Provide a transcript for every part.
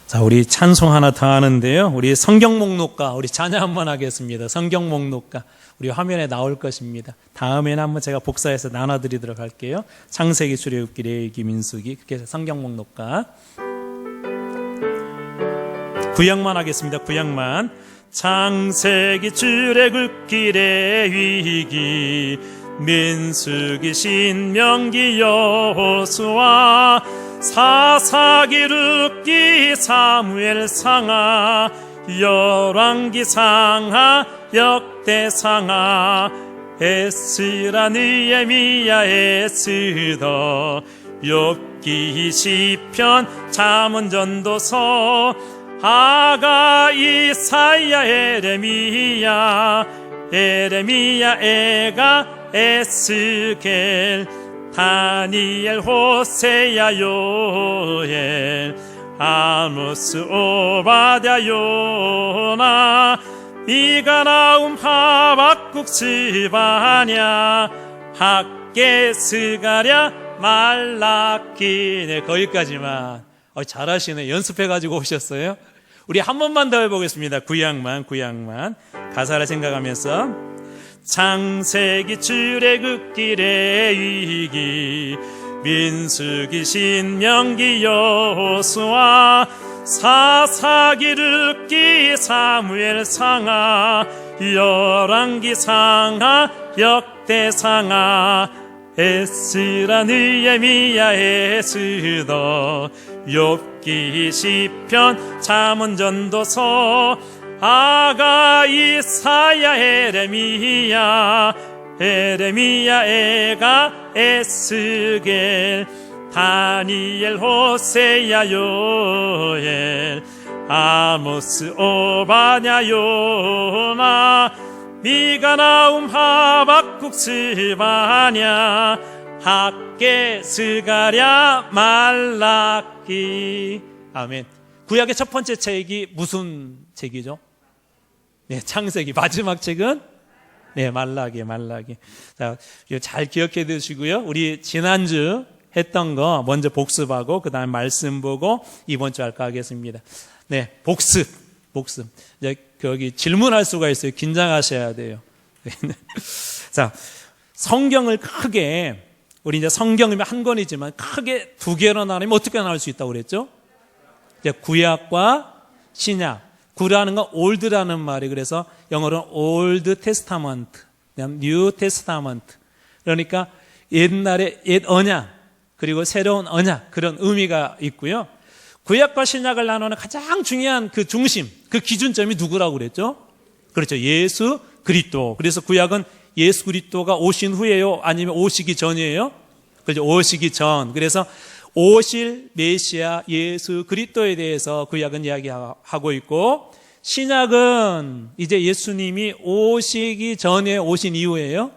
자, 우리 찬송 하나 더 하는데요. 우리 성경 목록가, 우리 찬양 한번 하겠습니다. 성경 목록가. 우리 화면에 나올 것입니다. 다음에는 한번 제가 복사해서 나눠드리도록 할게요. 창세기, 출애굽기, 레위기, 민수기. 그렇게 해서 성경 목록가. 구약만 하겠습니다. 구약만. 창세기, 출애굽기, 레위기, 민수기, 신명기, 여호수아, 사사기, 룻기, 사무엘, 상하, 열왕기, 상하, 역대상하, 에스라, 느헤미야, 에스더, 욥기, 시편, 잠언, 전도서, 아가, 이사야, 에레미야, 에가, 에스겔, 다니엘, 호세야, 요엘, 아모스, 오바댜, 요나, 미가, 나움, 하박국, 스바냐, 학개, 스가랴, 말라키. 네, 거기까지만. 잘하시네. 연습해가지고 오셨어요. 우리 한 번만 더 해보겠습니다. 구약만. 가사를 생각하면서. 창세기, 출애굽기, 레위기, 민수기, 신명기, 여호수아, 사사기, 룻기, 사무엘, 상하, 열왕기, 상하, 역대상하, 에스라, 느헤미야, 에스더, 욥기, 시편, 잠언, 전도서, 아가, 이사야, 에레미야, 에가, 에스겔, 다니엘, 호세야, 요엘, 아모스, 오바댜, 요나, 미가, 나움, 하박국, 스바냐, 학개, 스가랴, 말라키. 아멘. 구약의 첫 번째 책이 무슨 책이죠? 네, 창세기. 마지막 책은 네, 말라기. 자, 잘 기억해 두시고요. 우리 지난주 했던 거 먼저 복습하고 그다음 말씀 보고 이번 주 할까 하겠습니다. 네, 복습. 이제 거기 질문할 수가 있어요. 긴장하셔야 돼요. 자, 성경을 크게, 우리 이제 성경이면 한 권이지만 크게 두 개로 나누면 어떻게 나눌 수 있다고 그랬죠? 이제 구약과 신약. 구라는 건 올드라는 말이, 그래서 영어로는 올드 테스타먼트, 뉴 테스타먼트. 그러니까 옛날의 옛 언약 그리고 새로운 언약, 그런 의미가 있고요. 구약과 신약을 나누는 가장 중요한 그 중심, 그 기준점이 누구라고 그랬죠? 그렇죠. 예수 그리스도. 그래서 구약은 예수 그리스도가 오신 후예요? 아니면 오시기 전이에요? 그렇죠. 오시기 전. 그래서 오실 메시아 예수 그리스도에 대해서 구약은 이야기하고 있고, 신약은 이제 예수님이 오시기 전에 오신 이후예요.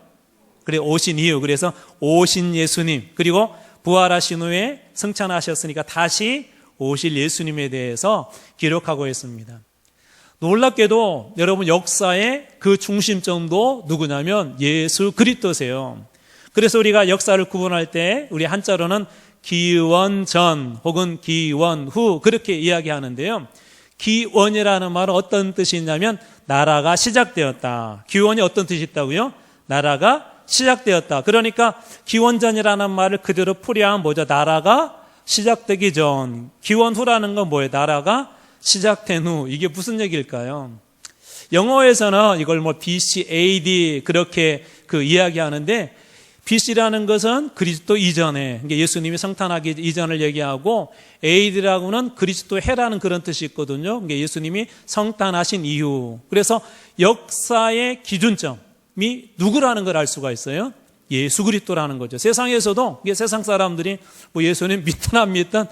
그래, 오신 이후. 그래서 오신 예수님, 그리고 부활하신 후에 승천하셨으니까 다시 오실 예수님에 대해서 기록하고 있습니다. 놀랍게도 여러분, 역사의 그 중심점도 누구냐면 예수 그리스도세요. 그래서 우리가 역사를 구분할 때 우리 한자로는 기원 전 혹은 기원 후 그렇게 이야기하는데요. 기원이라는 말은 어떤 뜻이 있냐면 나라가 시작되었다. 기원이 어떤 뜻이 있다고요? 나라가 시작되었다. 그러니까 기원전이라는 말을 그대로 풀이하면 뭐죠? 나라가 시작되기 전. 기원 후라는 건 뭐예요? 나라가 시작된 후. 이게 무슨 얘기일까요? 영어에서는 이걸 뭐 BC, AD 그렇게 이야기하는데, BC라는 것은 그리스도 이전에, 그러니까 예수님이 성탄하기 이전을 얘기하고, AD라고는 그리스도 해라는 그런 뜻이 있거든요. 그러니까 예수님이 성탄하신 이후. 그래서 역사의 기준점이 누구라는 걸 알 수가 있어요? 예수 그리스도라는 거죠. 세상에서도 세상 사람들이 뭐 예수님 믿든 안 믿든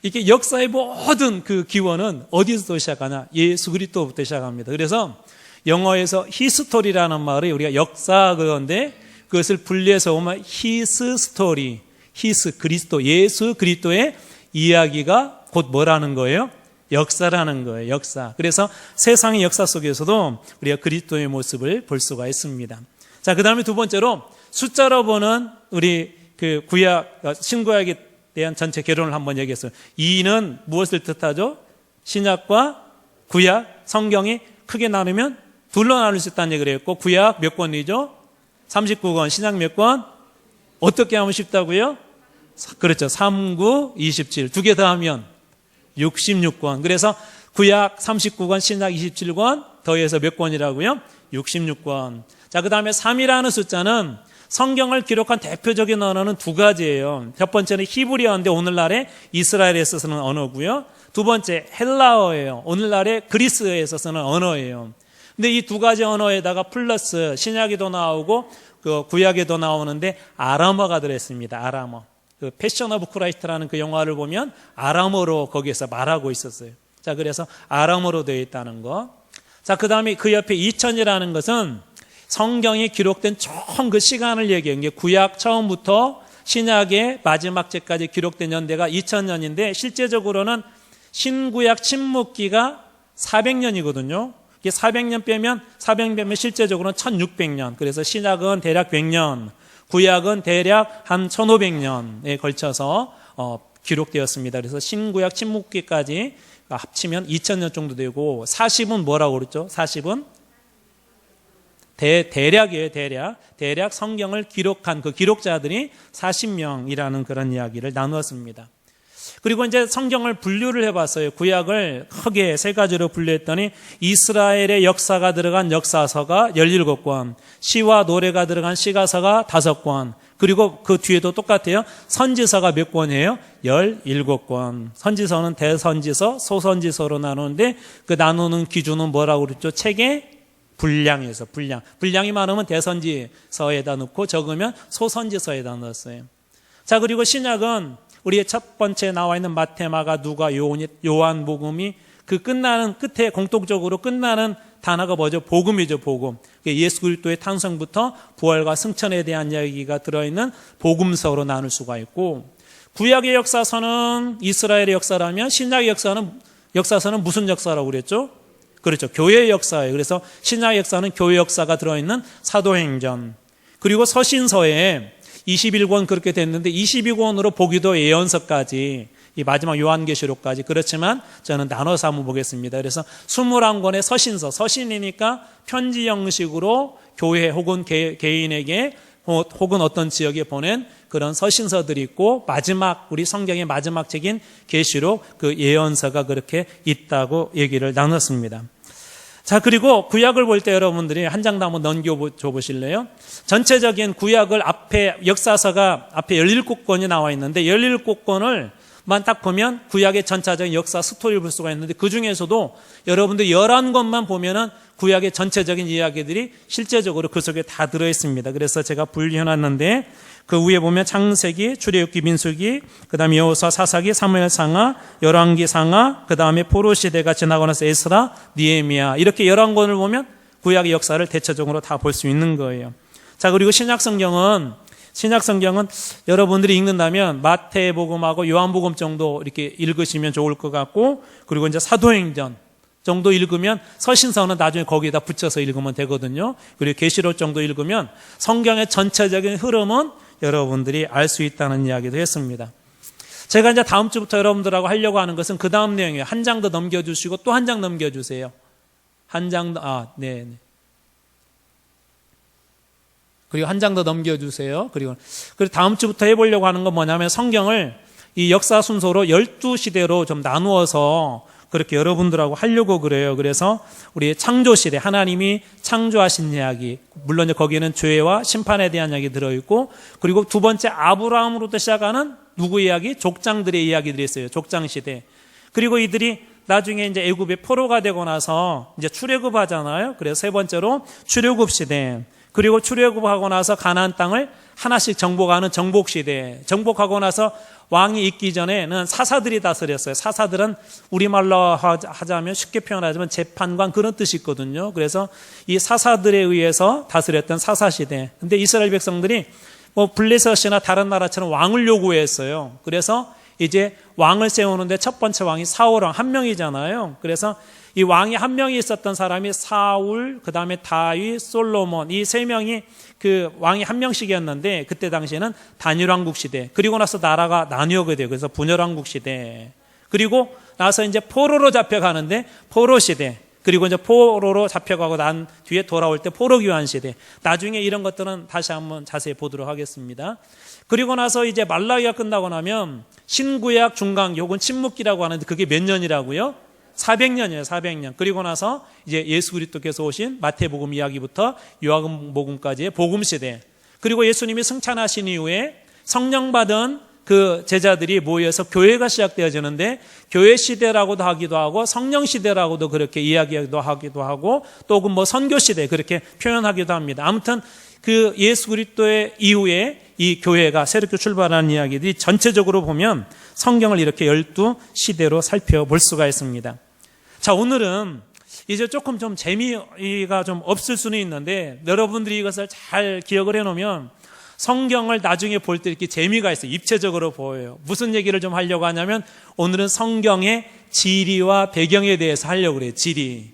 이게 역사의 모든 그 기원은 어디서부터 시작하냐? 예수 그리스도부터 시작합니다. 그래서 영어에서 히스토리라는 말이 우리가 역사 그건데, 그것을 분리해서 보면 히스 스토리, 히스 그리스도, 예수 그리스도의 이야기가 곧 뭐라는 거예요? 역사라는 거예요. 역사. 그래서 세상의 역사 속에서도 우리가 그리스도의 모습을 볼 수가 있습니다. 자, 그 다음에 두 번째로 숫자로 보는 우리 그 구약, 신구약의 대한 전체 결론을 한번 얘기했어요. 이는 무엇을 뜻하죠? 신약과 구약, 성경이 크게 나누면 둘로 나눌 수 있다는 얘기를 했고, 구약 몇 권이죠? 39권, 신약 몇 권? 어떻게 하면 쉽다고요? 그렇죠. 3, 9, 27. 두 개 더 하면 66권. 그래서 구약 39권, 신약 27권, 더해서 몇 권이라고요? 66권. 자, 그 다음에 3이라는 숫자는 성경을 기록한 대표적인 언어는 두 가지예요. 첫 번째는 히브리어인데 오늘날의 이스라엘에 쓰는 언어고요. 두 번째 헬라어예요. 오늘날의 그리스에 쓰는 언어예요. 근데 이 두 가지 언어에다가 플러스 신약에도 나오고 그 구약에도 나오는데 아람어가 들어있습니다. 아람어. 그 패션 오브 크라이스트라는 그 영화를 보면 아람어로 거기에서 말하고 있었어요. 자, 그래서 아람어로 되어 있다는 거. 자, 그 다음에 그 옆에 2000이라는 것은 성경이 기록된 총 그 시간을 얘기해요. 이게 구약 처음부터 신약의 마지막節까지 기록된 연대가 2000년인데 실제적으로는 신구약 침묵기가 400년이거든요. 이게 400년 빼면 실제적으로는 1600년. 그래서 신약은 대략 100년, 구약은 대략 한 1500년에 걸쳐서 기록되었습니다. 그래서 신구약 침묵기까지 합치면 2000년 정도 되고 40은 뭐라고 그랬죠? 40은 대략이에요. 대략 성경을 기록한 그 기록자들이 40명이라는 그런 이야기를 나누었습니다. 그리고 이제 성경을 분류를 해봤어요. 구약을 크게 세 가지로 분류했더니 이스라엘의 역사가 들어간 역사서가 17권, 시와 노래가 들어간 시가서가 5권, 그리고 그 뒤에도 똑같아요. 선지서가 몇 권이에요? 17권. 선지서는 대선지서, 소선지서로 나누는데 그 나누는 기준은 뭐라고 그랬죠? 책의 분량에서 분량이 많으면 대선지서에다 넣고 적으면 소선지서에다 넣었어요. 자, 그리고 신약은 우리의 첫 번째 나와 있는 마태, 마가, 누가, 요한복음이 그 끝나는 끝에 공통적으로 끝나는 단어가 뭐죠? 복음이죠. 복음. 예수 그리스도의 탄생부터 부활과 승천에 대한 이야기가 들어있는 복음서로 나눌 수가 있고, 구약의 역사서는 이스라엘의 역사라면 신약의 역사서는 무슨 역사라고 그랬죠? 그렇죠. 교회의 역사예요. 그래서 신약 역사는 교회 역사가 들어있는 사도행전. 그리고 서신서에 21권 그렇게 됐는데 22권으로 보기도 예언서까지 이 마지막 요한계시록까지, 그렇지만 저는 나눠서 한번 보겠습니다. 그래서 21권의 서신서, 서신이니까 편지 형식으로 교회 혹은 개인에게 혹은 어떤 지역에 보낸 그런 서신서들이 있고, 마지막 우리 성경의 마지막 책인 계시록 그 예언서가 그렇게 있다고 얘기를 나눴습니다. 자, 그리고 구약을 볼 때 여러분들이 한 장 더 한번 넘겨줘 보실래요? 전체적인 구약을 앞에 역사서가 앞에 17권이 나와 있는데 17권을 만 딱 보면 구약의 전체적인 역사 스토리를 볼 수가 있는데, 그 중에서도 여러분들 11권만 보면은 구약의 전체적인 이야기들이 실제적으로 그 속에 다 들어있습니다. 그래서 제가 분류해놨는데 그 위에 보면 창세기, 출애굽기, 민수기, 그 다음에 여호수아, 사사기, 사무엘 상하, 열왕기 상하, 그 다음에 포로 시대가 지나고 나서 에스라, 니에미야, 이렇게 11권을 보면 구약의 역사를 대체적으로 다 볼 수 있는 거예요. 자, 그리고 신약성경은 여러분들이 읽는다면 마태복음하고 요한복음 정도 이렇게 읽으시면 좋을 것 같고, 그리고 이제 사도행전 정도 읽으면, 서신서는 나중에 거기에다 붙여서 읽으면 되거든요. 그리고 계시록 정도 읽으면 성경의 전체적인 흐름은 여러분들이 알 수 있다는 이야기도 했습니다. 제가 이제 다음 주부터 여러분들하고 하려고 하는 것은 그 다음 내용이에요. 한 장 더 넘겨주시고 또 한 장 넘겨주세요. 한 장 더, 네. 그리고 한 장 더 넘겨주세요. 그리고 다음 주부터 해보려고 하는 건 뭐냐면, 성경을 이 역사 순서로 12시대로 좀 나누어서 그렇게 여러분들하고 하려고 그래요. 그래서 우리 창조시대, 하나님이 창조하신 이야기, 물론 이제 거기에는 죄와 심판에 대한 이야기 들어있고, 그리고 두 번째 아브라함으로부터 시작하는 누구 이야기? 족장들의 이야기들이 있어요. 족장시대. 그리고 이들이 나중에 이제 애굽의 포로가 되고 나서 이제 출애굽하잖아요. 그래서 세 번째로 출애굽 시대. 그리고 출애굽하고 나서 가나안 땅을 하나씩 정복하는 정복시대. 정복하고 나서 왕이 있기 전에는 사사들이 다스렸어요. 사사들은 우리말로 하자면, 쉽게 표현하자면 재판관, 그런 뜻이 있거든요. 그래서 이 사사들에 의해서 다스렸던 사사시대. 근데 이스라엘 백성들이 블레셋이나 다른 나라처럼 왕을 요구했어요. 그래서 이제 왕을 세우는데 첫 번째 왕이 사울 왕 한 명이잖아요. 그래서 이 왕이 한 명이 있었던 사람이 사울, 그 다음에 다윗, 솔로몬, 이 세 명이 그 왕이 한 명씩이었는데 그때 당시에는 단일왕국 시대, 그리고 나서 나라가 나뉘어게 돼요. 그래서 분열왕국 시대, 그리고 나서 이제 포로로 잡혀가는데 포로 시대, 그리고 이제 포로로 잡혀가고 난 뒤에 돌아올 때 포로귀환 시대. 나중에 이런 것들은 다시 한번 자세히 보도록 하겠습니다. 그리고 나서 이제 말라기가 끝나고 나면 신구약 중간, 요건 침묵기라고 하는데 그게 몇 년이라고요? 400년이에요. 400년. 그리고 나서 이제 예수 그리스도께서 오신 마태복음 이야기부터 요한복음까지의 복음 시대. 그리고 예수님이 승천하신 이후에 성령 받은 그 제자들이 모여서 교회가 시작되어지는데 교회 시대라고도 하기도 하고 성령 시대라고도 그렇게 이야기하기도 하고 또 혹은 뭐 선교 시대 그렇게 표현하기도 합니다. 아무튼 그 예수 그리스도의 이후에 이 교회가 새롭게 출발하는 이야기들이 전체적으로 보면 성경을 이렇게 12시대로 살펴볼 수가 있습니다. 자, 오늘은 이제 조금 좀 재미가 좀 없을 수는 있는데 여러분들이 이것을 잘 기억을 해놓으면 성경을 나중에 볼 때 이렇게 재미가 있어요. 입체적으로 보여요. 무슨 얘기를 좀 하려고 하냐면 오늘은 성경의 지리와 배경에 대해서 하려고 그래요. 지리.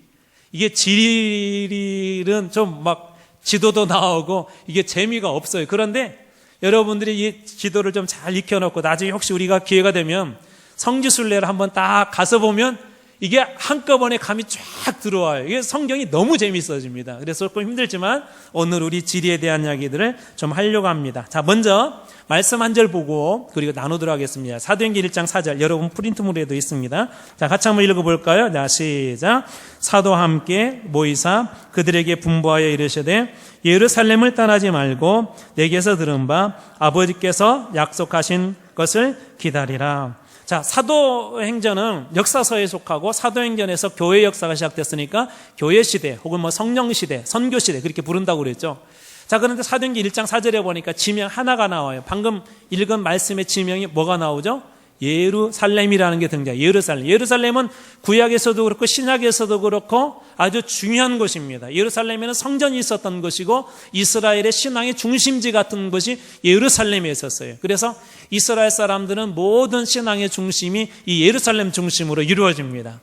이게 지리는 좀 막 지도도 나오고 이게 재미가 없어요. 그런데 여러분들이 이 지도를 좀 잘 익혀놓고 나중에 혹시 우리가 기회가 되면 성지순례를 한번 딱 가서 보면 이게 한꺼번에 감이 쫙 들어와요. 이게 성경이 너무 재밌어집니다. 그래서 조금 힘들지만 오늘 우리 지리에 대한 이야기들을 좀 하려고 합니다. 자, 먼저 말씀 한 절 보고 그리고 나누도록 하겠습니다. 사도행전 1장 4절 여러분 프린트물에도 있습니다. 자, 같이 한번 읽어볼까요? 자, 시작. 사도와 함께 모이사 그들에게 분부하여 이르시되 예루살렘을 떠나지 말고 내게서 들은 바 아버지께서 약속하신 것을 기다리라. 자, 사도행전은 역사서에 속하고 사도행전에서 교회 역사가 시작됐으니까 교회 시대 혹은 뭐 성령 시대, 선교 시대 그렇게 부른다고 그랬죠. 자, 그런데 사도행전 1장 4절에 보니까 지명 하나가 나와요. 방금 읽은 말씀의 지명이 뭐가 나오죠? 예루살렘이라는 게 등장해요. 예루살렘. 예루살렘은 구약에서도 그렇고 신약에서도 그렇고 아주 중요한 곳입니다. 예루살렘에는 성전이 있었던 것이고 이스라엘의 신앙의 중심지 같은 것이 예루살렘에 있었어요. 그래서 이스라엘 사람들은 모든 신앙의 중심이 이 예루살렘 중심으로 이루어집니다.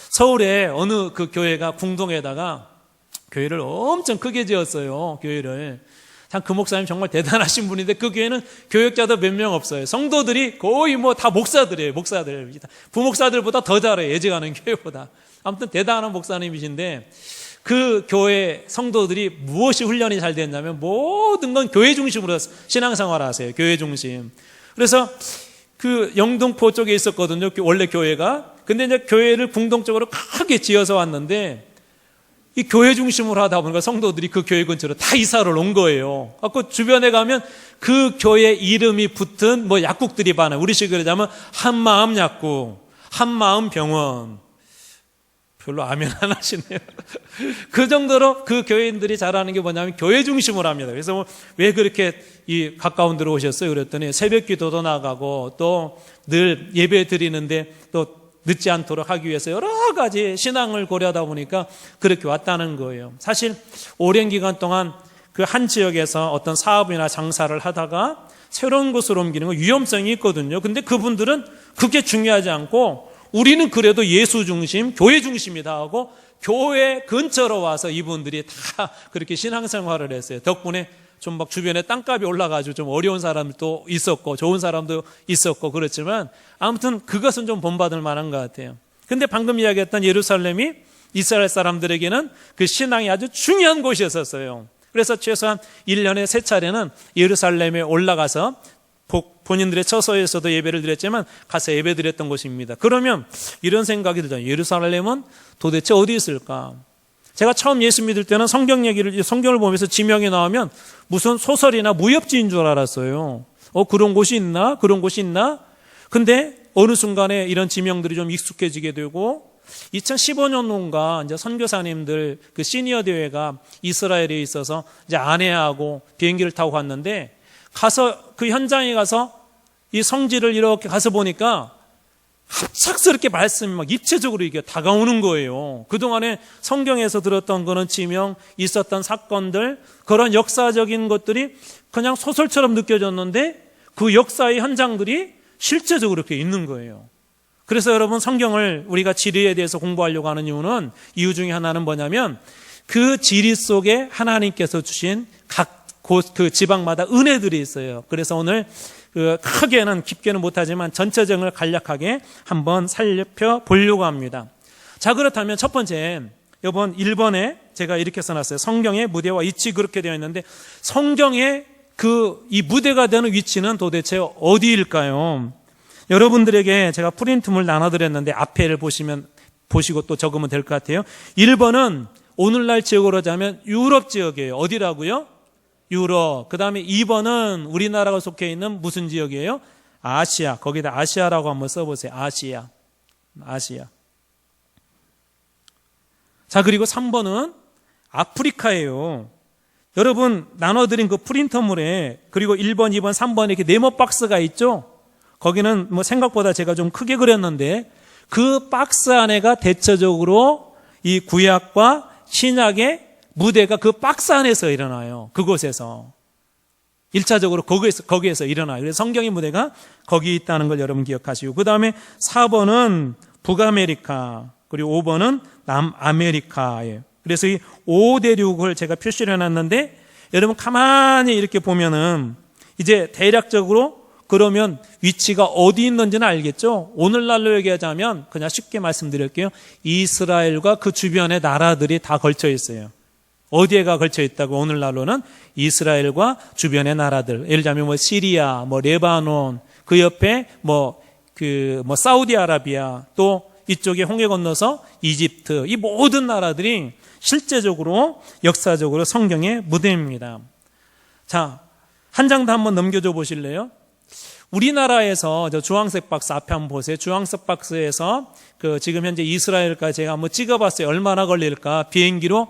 서울에 어느 그 교회가 궁동에다가 교회를 엄청 크게 지었어요. 교회를. 참 그 목사님 정말 대단하신 분인데 그 교회는 교역자도 몇 명 없어요. 성도들이 거의 뭐 다 목사들이에요. 목사들. 부목사들보다 더 잘해요. 예직하는 교회보다. 아무튼 대단한 목사님이신데 그 교회 성도들이 무엇이 훈련이 잘 됐냐면 모든 건 교회 중심으로 신앙생활을 하세요. 교회 중심. 그래서 그 영등포 쪽에 있었거든요. 원래 교회가. 근데 이제 교회를 궁동 쪽으로 크게 지어서 왔는데 이 교회 중심으로 하다 보니까 성도들이 그 교회 근처로 다 이사를 온 거예요. 그 주변에 가면 그 교회 이름이 붙은 뭐 약국들이 많아요. 우리식으로 하자면 한마음 약국, 한마음 병원. 별로 아멘 안 하시네요. 그 정도로 그 교회인들이 잘하는 게 뭐냐면 교회 중심으로 합니다. 그래서 왜 그렇게 이 가까운 데로 오셨어요? 그랬더니 새벽 기도도 나가고 또 늘 예배 드리는데 또 늦지 않도록 하기 위해서 여러 가지 신앙을 고려하다 보니까 그렇게 왔다는 거예요. 사실 오랜 기간 동안 그 한 지역에서 어떤 사업이나 장사를 하다가 새로운 곳으로 옮기는 건 위험성이 있거든요. 근데 그분들은 그게 중요하지 않고 우리는 그래도 예수 중심, 교회 중심이다 하고 교회 근처로 와서 이분들이 다 그렇게 신앙생활을 했어요. 덕분에 좀 막 주변에 땅값이 올라가지고 좀 어려운 사람도 있었고 좋은 사람도 있었고 그렇지만 아무튼 그것은 좀 본받을 만한 것 같아요. 근데 방금 이야기했던 예루살렘이 이스라엘 사람들에게는 그 신앙이 아주 중요한 곳이었어요. 그래서 최소한 1년에 3차례는 예루살렘에 올라가서 본인들의 처소에서도 예배를 드렸지만 가서 예배 드렸던 곳입니다. 그러면 이런 생각이 들잖아요. 예루살렘은 도대체 어디 있을까? 제가 처음 예수 믿을 때는 성경을 보면서 지명이 나오면 무슨 소설이나 무협지인 줄 알았어요. 그런 곳이 있나? 그런 곳이 있나? 근데 어느 순간에 이런 지명들이 좀 익숙해지게 되고 2015년인가 이제 선교사님들 그 시니어 대회가 이스라엘에 있어서 이제 아내하고 비행기를 타고 갔는데 가서 그 현장에 가서 이 성지를 이렇게 가서 보니까 갑작스럽게 말씀이 막 입체적으로 이게 다가오는 거예요. 그동안에 성경에서 들었던 거는 지명, 있었던 사건들, 그런 역사적인 것들이 그냥 소설처럼 느껴졌는데 그 역사의 현장들이 실제적으로 이렇게 있는 거예요. 그래서 여러분 성경을 우리가 지리에 대해서 공부하려고 하는 이유 중에 하나는 뭐냐면 그 지리 속에 하나님께서 주신 각 그 지방마다 은혜들이 있어요. 그래서 오늘 크게는 깊게는 못하지만 전체적으로 간략하게 한번 살펴보려고 합니다. 자, 그렇다면 첫 번째, 이번 1번에 제가 이렇게 써놨어요. 성경의 무대와 위치 그렇게 되어 있는데, 성경의 이 무대가 되는 위치는 도대체 어디일까요? 여러분들에게 제가 프린트물 나눠드렸는데 앞에를 보시고 또 적으면 될 것 같아요. 1번은 오늘날 지역으로 하자면 유럽 지역이에요. 어디라고요? 유럽. 그 다음에 2번은 우리나라가 속해 있는 무슨 지역이에요? 아시아. 거기다 아시아라고 한번 써보세요. 아시아. 자, 그리고 3번은 아프리카예요. 여러분 나눠드린 그 프린터물에 그리고 1번, 2번, 3번 이렇게 네모 박스가 있죠? 거기는 뭐 생각보다 제가 좀 크게 그렸는데 그 박스 안에가 대체적으로 이 구약과 신약의 무대가 그 박스 안에서 일어나요. 그곳에서 1차적으로 거기에서 일어나요. 그래서 성경의 무대가 거기 있다는 걸 여러분 기억하시고, 그 다음에 4번은 북아메리카, 그리고 5번은 남아메리카예요. 그래서 이 5대륙을 제가 표시를 해놨는데, 여러분 가만히 이렇게 보면은 이제 대략적으로 그러면 위치가 어디 있는지는 알겠죠? 오늘날로 얘기하자면 그냥 쉽게 말씀드릴게요. 이스라엘과 그 주변의 나라들이 다 걸쳐 있어요. 어디에가 걸쳐 있다고? 오늘날로는 이스라엘과 주변의 나라들. 예를 들자면 뭐 시리아, 뭐 레바논, 그 옆에 사우디아라비아, 또 이쪽에 홍해 건너서 이집트, 이 모든 나라들이 실제적으로 역사적으로 성경의 무대입니다. 자, 한 장 더 한번 넘겨줘 보실래요? 우리나라에서 저 주황색 박스 앞에 한번 보세요. 주황색 박스에서 지금 현재 이스라엘까지 제가 한번 찍어봤어요. 얼마나 걸릴까? 비행기로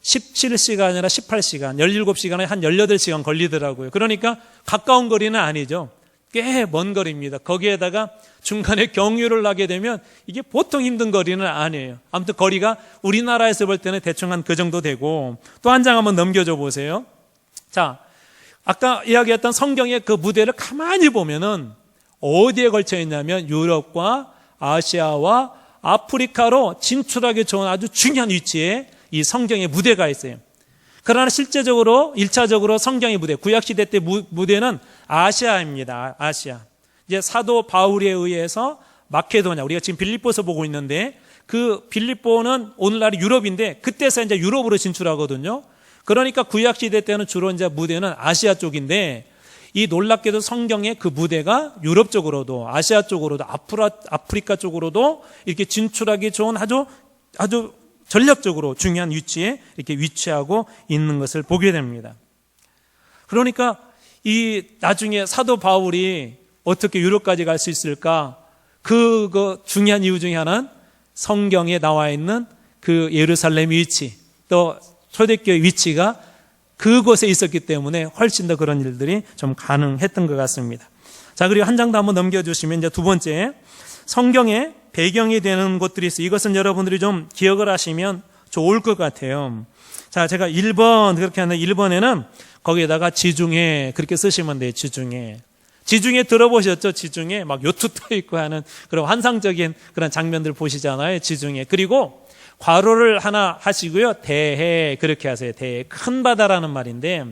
17시간 아니라 18시간, 17시간에 한 18시간 걸리더라고요. 그러니까 가까운 거리는 아니죠. 꽤 먼 거리입니다. 거기에다가 중간에 경유를 하게 되면 이게 보통 힘든 거리는 아니에요. 아무튼 거리가 우리나라에서 볼 때는 대충 한 그 정도 되고, 또 한 장 한번 넘겨줘 보세요. 자, 아까 이야기했던 성경의 그 무대를 가만히 보면은 어디에 걸쳐 있냐면 유럽과 아시아와 아프리카로 진출하기 좋은 아주 중요한 위치에 이 성경의 무대가 있어요. 그러나 실제적으로 1차적으로 성경의 무대, 구약시대 때 무대는 아시아입니다. 아시아. 이제 사도 바울에 의해서 마케도냐, 우리가 지금 빌립보서 보고 있는데 그 빌립보는 오늘날이 유럽인데 그때서 이제 유럽으로 진출하거든요. 그러니까 구약시대 때는 주로 이제 무대는 아시아 쪽인데, 이 놀랍게도 성경의 그 무대가 유럽 쪽으로도 아시아 쪽으로도 아프리카 쪽으로도 이렇게 진출하기 좋은 아주 전략적으로 중요한 위치에 이렇게 위치하고 있는 것을 보게 됩니다. 그러니까 이 나중에 사도 바울이 어떻게 유럽까지 갈 수 있을까? 그 중요한 이유 중에 하나는 성경에 나와 있는 그 예루살렘 위치, 또 초대교회 위치가 그곳에 있었기 때문에 훨씬 더 그런 일들이 좀 가능했던 것 같습니다. 자, 그리고 한 장 더 한번 넘겨주시면 이제 두 번째, 성경의 배경이 되는 곳들이 있어요. 이것은 여러분들이 좀 기억을 하시면 좋을 것 같아요. 자, 제가 1번 그렇게 하는데 1번에는 거기에다가 지중해 그렇게 쓰시면 돼요. 지중해 들어보셨죠? 지중해 막 요트 떠 있고 하는 그런 환상적인 그런 장면들 보시잖아요. 지중해. 그리고 괄호를 하나 하시고요. 대해 그렇게 하세요. 대해. 큰 바다라는 말인데,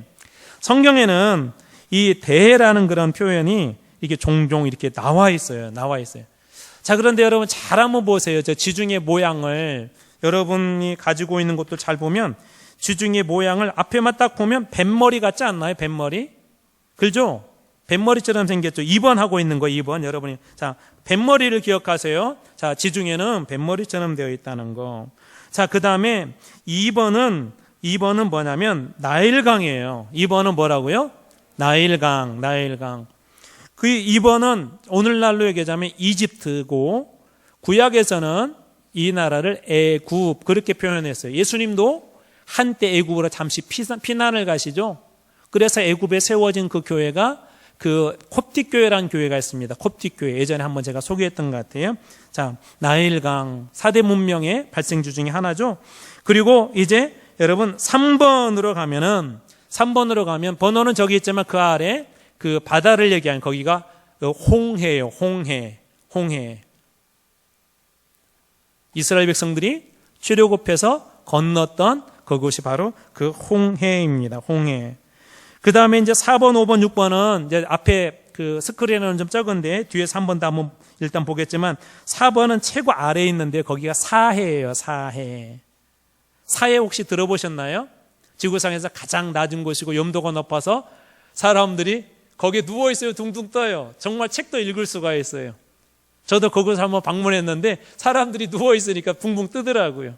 성경에는 이 대해라는 그런 표현이 이게 종종 이렇게 나와 있어요. 자, 그런데 여러분 잘 한번 보세요. 저 지중해 모양을 여러분이 가지고 있는 것도 잘 보면 지중해 모양을 앞에만 딱 보면 뱃머리 같지 않나요? 뱃머리. 그죠? 뱃머리처럼 생겼죠. 2번 하고 있는 거 2번 여러분이. 자, 뱃머리를 기억하세요. 자, 지중해는 뱃머리처럼 되어 있다는 거. 자, 그 다음에 2번은 뭐냐면 나일강이에요. 2번은 뭐라고요? 나일강. 그 2번은 오늘날로 얘기하자면 이집트고, 구약에서는 이 나라를 애굽 그렇게 표현했어요. 예수님도 한때 애굽으로 잠시 피난을 가시죠. 그래서 애굽에 세워진 그 교회가 그 콥틱 교회라는 교회가 있습니다. 콥틱 교회, 예전에 한번 제가 소개했던 것 같아요. 자, 나일강 4대 문명의 발생주 중에 하나죠. 그리고 이제 여러분 3번으로 가면 번호는 저기 있지만 그 아래 그 바다를 얘기하는 거기가 홍해예요. 홍해. 이스라엘 백성들이 출애굽해서 건넜던 그곳이 바로 그 홍해입니다. 홍해. 그 다음에 이제 4번, 5번, 6번은 이제 앞에 그 스크린에는 좀 적은데 뒤에서 한 번 더 한번 일단 보겠지만 4번은 최고 아래에 있는데 거기가 사해예요. 사해. 사해 혹시 들어보셨나요? 지구상에서 가장 낮은 곳이고 염도가 높아서 사람들이 거기에 누워있어요. 둥둥 떠요. 정말 책도 읽을 수가 있어요. 저도 그곳을 한번 방문했는데 사람들이 누워있으니까 붕붕 뜨더라고요.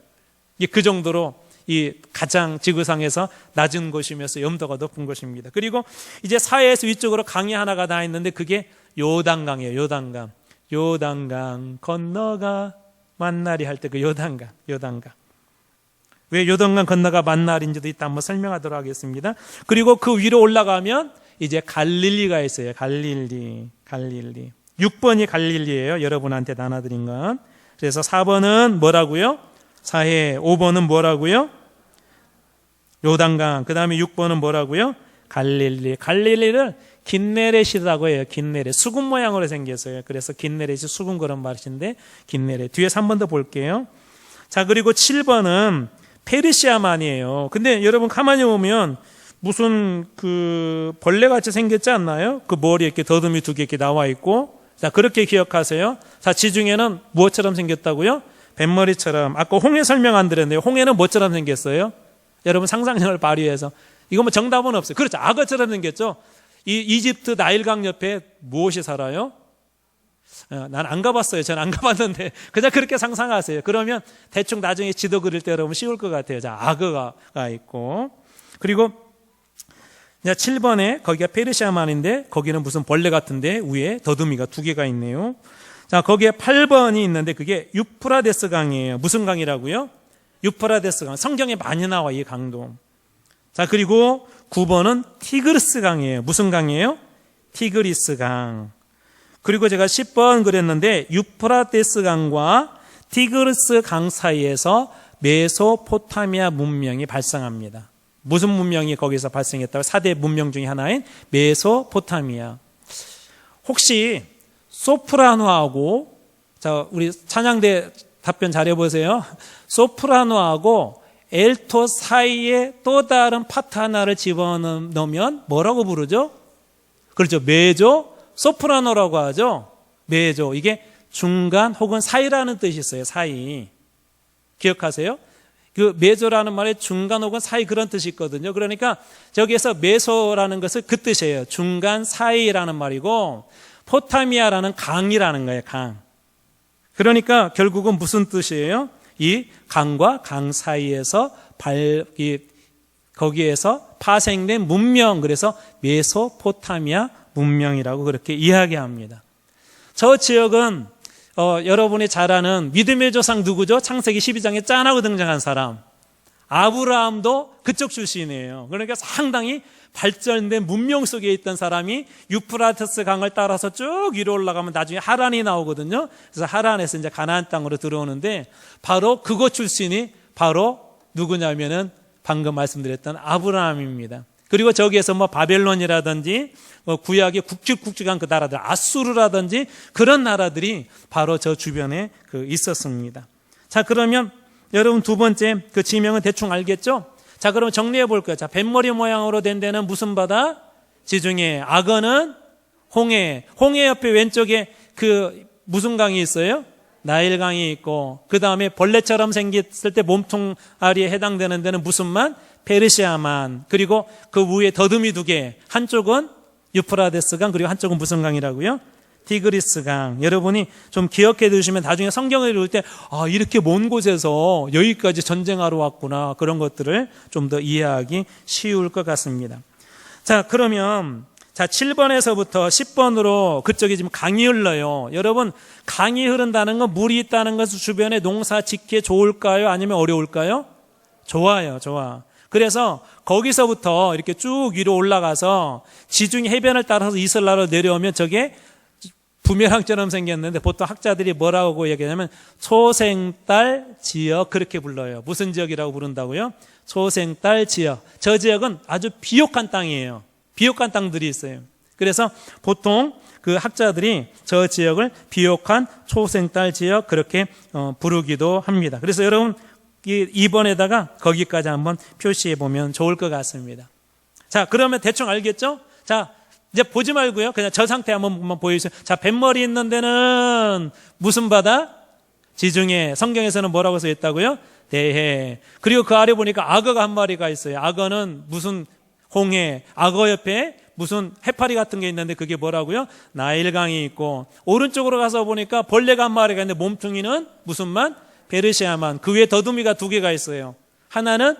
그 정도로 이 가장 지구상에서 낮은 곳이면서 염도가 높은 곳입니다. 그리고 이제 사해에서 위쪽으로 강이 하나가 다 있는데 그게 요단강이에요. 요단강. 요단강 건너가 만나리 할 때 그 요단강. 왜 요단강 건너가 만나리인지도 이따 한번 설명하도록 하겠습니다. 그리고 그 위로 올라가면 이제 갈릴리가 있어요. 갈릴리. 6번이 갈릴리예요. 여러분한테 나눠드린 건. 그래서 4번은 뭐라고요? 사해. 5번은 뭐라고요? 요단강. 그 다음에 6번은 뭐라고요? 갈릴리. 갈릴리를 긴네렛이라고 해요. 긴네렛. 수군 모양으로 생겼어요. 그래서 긴네렛이 수군 그런 말인데 긴네렛. 뒤에서 한 번 더 볼게요. 자, 그리고 7번은 페르시아만이에요. 근데 여러분 가만히 보면 무슨 그 벌레같이 생겼지 않나요? 그 머리에 이렇게 더듬이 두 개 이렇게 나와 있고. 자, 그렇게 기억하세요. 자, 지중해는 무엇처럼 생겼다고요? 뱃머리처럼. 아까 홍해 설명 안 드렸네요. 홍해는 뭐처럼 생겼어요? 여러분 상상력을 발휘해서. 이거 뭐 정답은 없어요. 그렇죠. 악어처럼 생겼죠. 이 이집트 나일강 옆에 무엇이 살아요? 난 안 가봤어요. 저는 안 가봤는데 그냥 그렇게 상상하세요. 그러면 대충 나중에 지도 그릴 때 여러분 쉬울 것 같아요. 자, 악어가 있고. 그리고 7번에 거기가 페르시아만인데 거기는 무슨 벌레 같은데 위에 더듬이가 두 개가 있네요. 자, 거기에 8번이 있는데 그게 유프라데스 강이에요. 무슨 강이라고요? 유프라데스 강. 성경에 많이 나와 이 강도. 자, 그리고 9번은 티그리스 강이에요. 무슨 강이에요? 티그리스 강. 그리고 제가 10번 그랬는데 유프라데스 강과 티그리스 강 사이에서 메소포타미아 문명이 발생합니다. 무슨 문명이 거기서 발생했다고? 4대 문명 중에 하나인 메소포타미아. 혹시 소프라노하고, 자, 우리 찬양대 답변 잘해보세요. 소프라노하고 엘토 사이에 또 다른 파트 하나를 집어넣으면 뭐라고 부르죠? 그렇죠. 메조 소프라노라고 하죠. 메조. 이게 중간 혹은 사이라는 뜻이 있어요. 사이. 기억하세요? 그 메조라는 말에 중간 혹은 사이 그런 뜻이 있거든요. 그러니까 저기에서 메소라는 것은 그 뜻이에요. 중간 사이라는 말이고 포타미아라는 강이라는 거예요. 강. 그러니까 결국은 무슨 뜻이에요? 이 강과 강 사이에서 거기에서 파생된 문명, 그래서 메소포타미아 문명이라고 그렇게 이야기합니다. 저 지역은 여러분이 잘 아는 믿음의 조상 누구죠? 창세기 12장에 짠하고 등장한 사람. 아브라함도 그쪽 출신이에요. 그러니까 상당히 발전된 문명 속에 있던 사람이 유프라테스 강을 따라서 쭉 위로 올라가면 나중에 하란이 나오거든요. 그래서 하란에서 이제 가나안 땅으로 들어오는데 바로 그곳 출신이 바로 누구냐면은 방금 말씀드렸던 아브라함입니다. 그리고 저기에서 뭐 바벨론이라든지 구약의 굵직굵직한 그 나라들, 아수르라든지 그런 나라들이 바로 저 주변에 있었습니다. 자, 그러면 여러분 두 번째 그 지명은 대충 알겠죠? 자, 그럼 정리해 볼까요? 자, 뱃머리 모양으로 된 데는 무슨 바다? 지중해. 악어는 홍해. 홍해 옆에 왼쪽에 그 무슨 강이 있어요? 나일강이 있고, 그 다음에 벌레처럼 생겼을 때 몸통아리에 해당되는 데는 무슨 만? 페르시아만. 그리고 그 위에 더듬이 두 개. 한쪽은 유프라데스 강, 그리고 한쪽은 무슨 강이라고요? 티그리스 강. 여러분이 좀 기억해 두시면 나중에 성경을 읽을 때 이렇게 먼 곳에서 여기까지 전쟁하러 왔구나, 그런 것들을 좀 더 이해하기 쉬울 것 같습니다. 자, 그러면 7번에서부터 10번으로 그쪽에 지금 강이 흘러요. 여러분, 강이 흐른다는 건, 물이 있다는 것은 주변에 농사 짓기에 좋을까요? 아니면 어려울까요? 좋아요. 좋아. 그래서 거기서부터 이렇게 쭉 위로 올라가서 지중해 해변을 따라서 이슬라로 내려오면 저게 부메랑처럼 생겼는데 보통 학자들이 뭐라고 얘기하냐면 초생딸 지역, 그렇게 불러요. 무슨 지역이라고 부른다고요? 초생딸 지역. 저 지역은 아주 비옥한 땅이에요. 비옥한 땅들이 있어요. 그래서 보통 그 학자들이 저 지역을 비옥한 초생딸 지역, 그렇게 부르기도 합니다. 그래서 여러분 2번에다가 거기까지 한번 표시해 보면 좋을 것 같습니다. 자, 그러면 대충 알겠죠? 자, 이제 보지 말고요. 그냥 저 상태 한번 보여주세요. 자, 뱃머리 있는 데는 무슨 바다? 지중해. 성경에서는 뭐라고 써 있다고요? 대해. 그리고 그 아래 보니까 악어가 한 마리가 있어요. 악어는 무슨 홍해. 악어 옆에 무슨 해파리 같은 게 있는데 그게 뭐라고요? 나일강이 있고, 오른쪽으로 가서 보니까 벌레가 한 마리가 있는데 몸뚱이는 무슨 만? 베르시아만. 그 위에 더듬이가 2개가 있어요. 하나는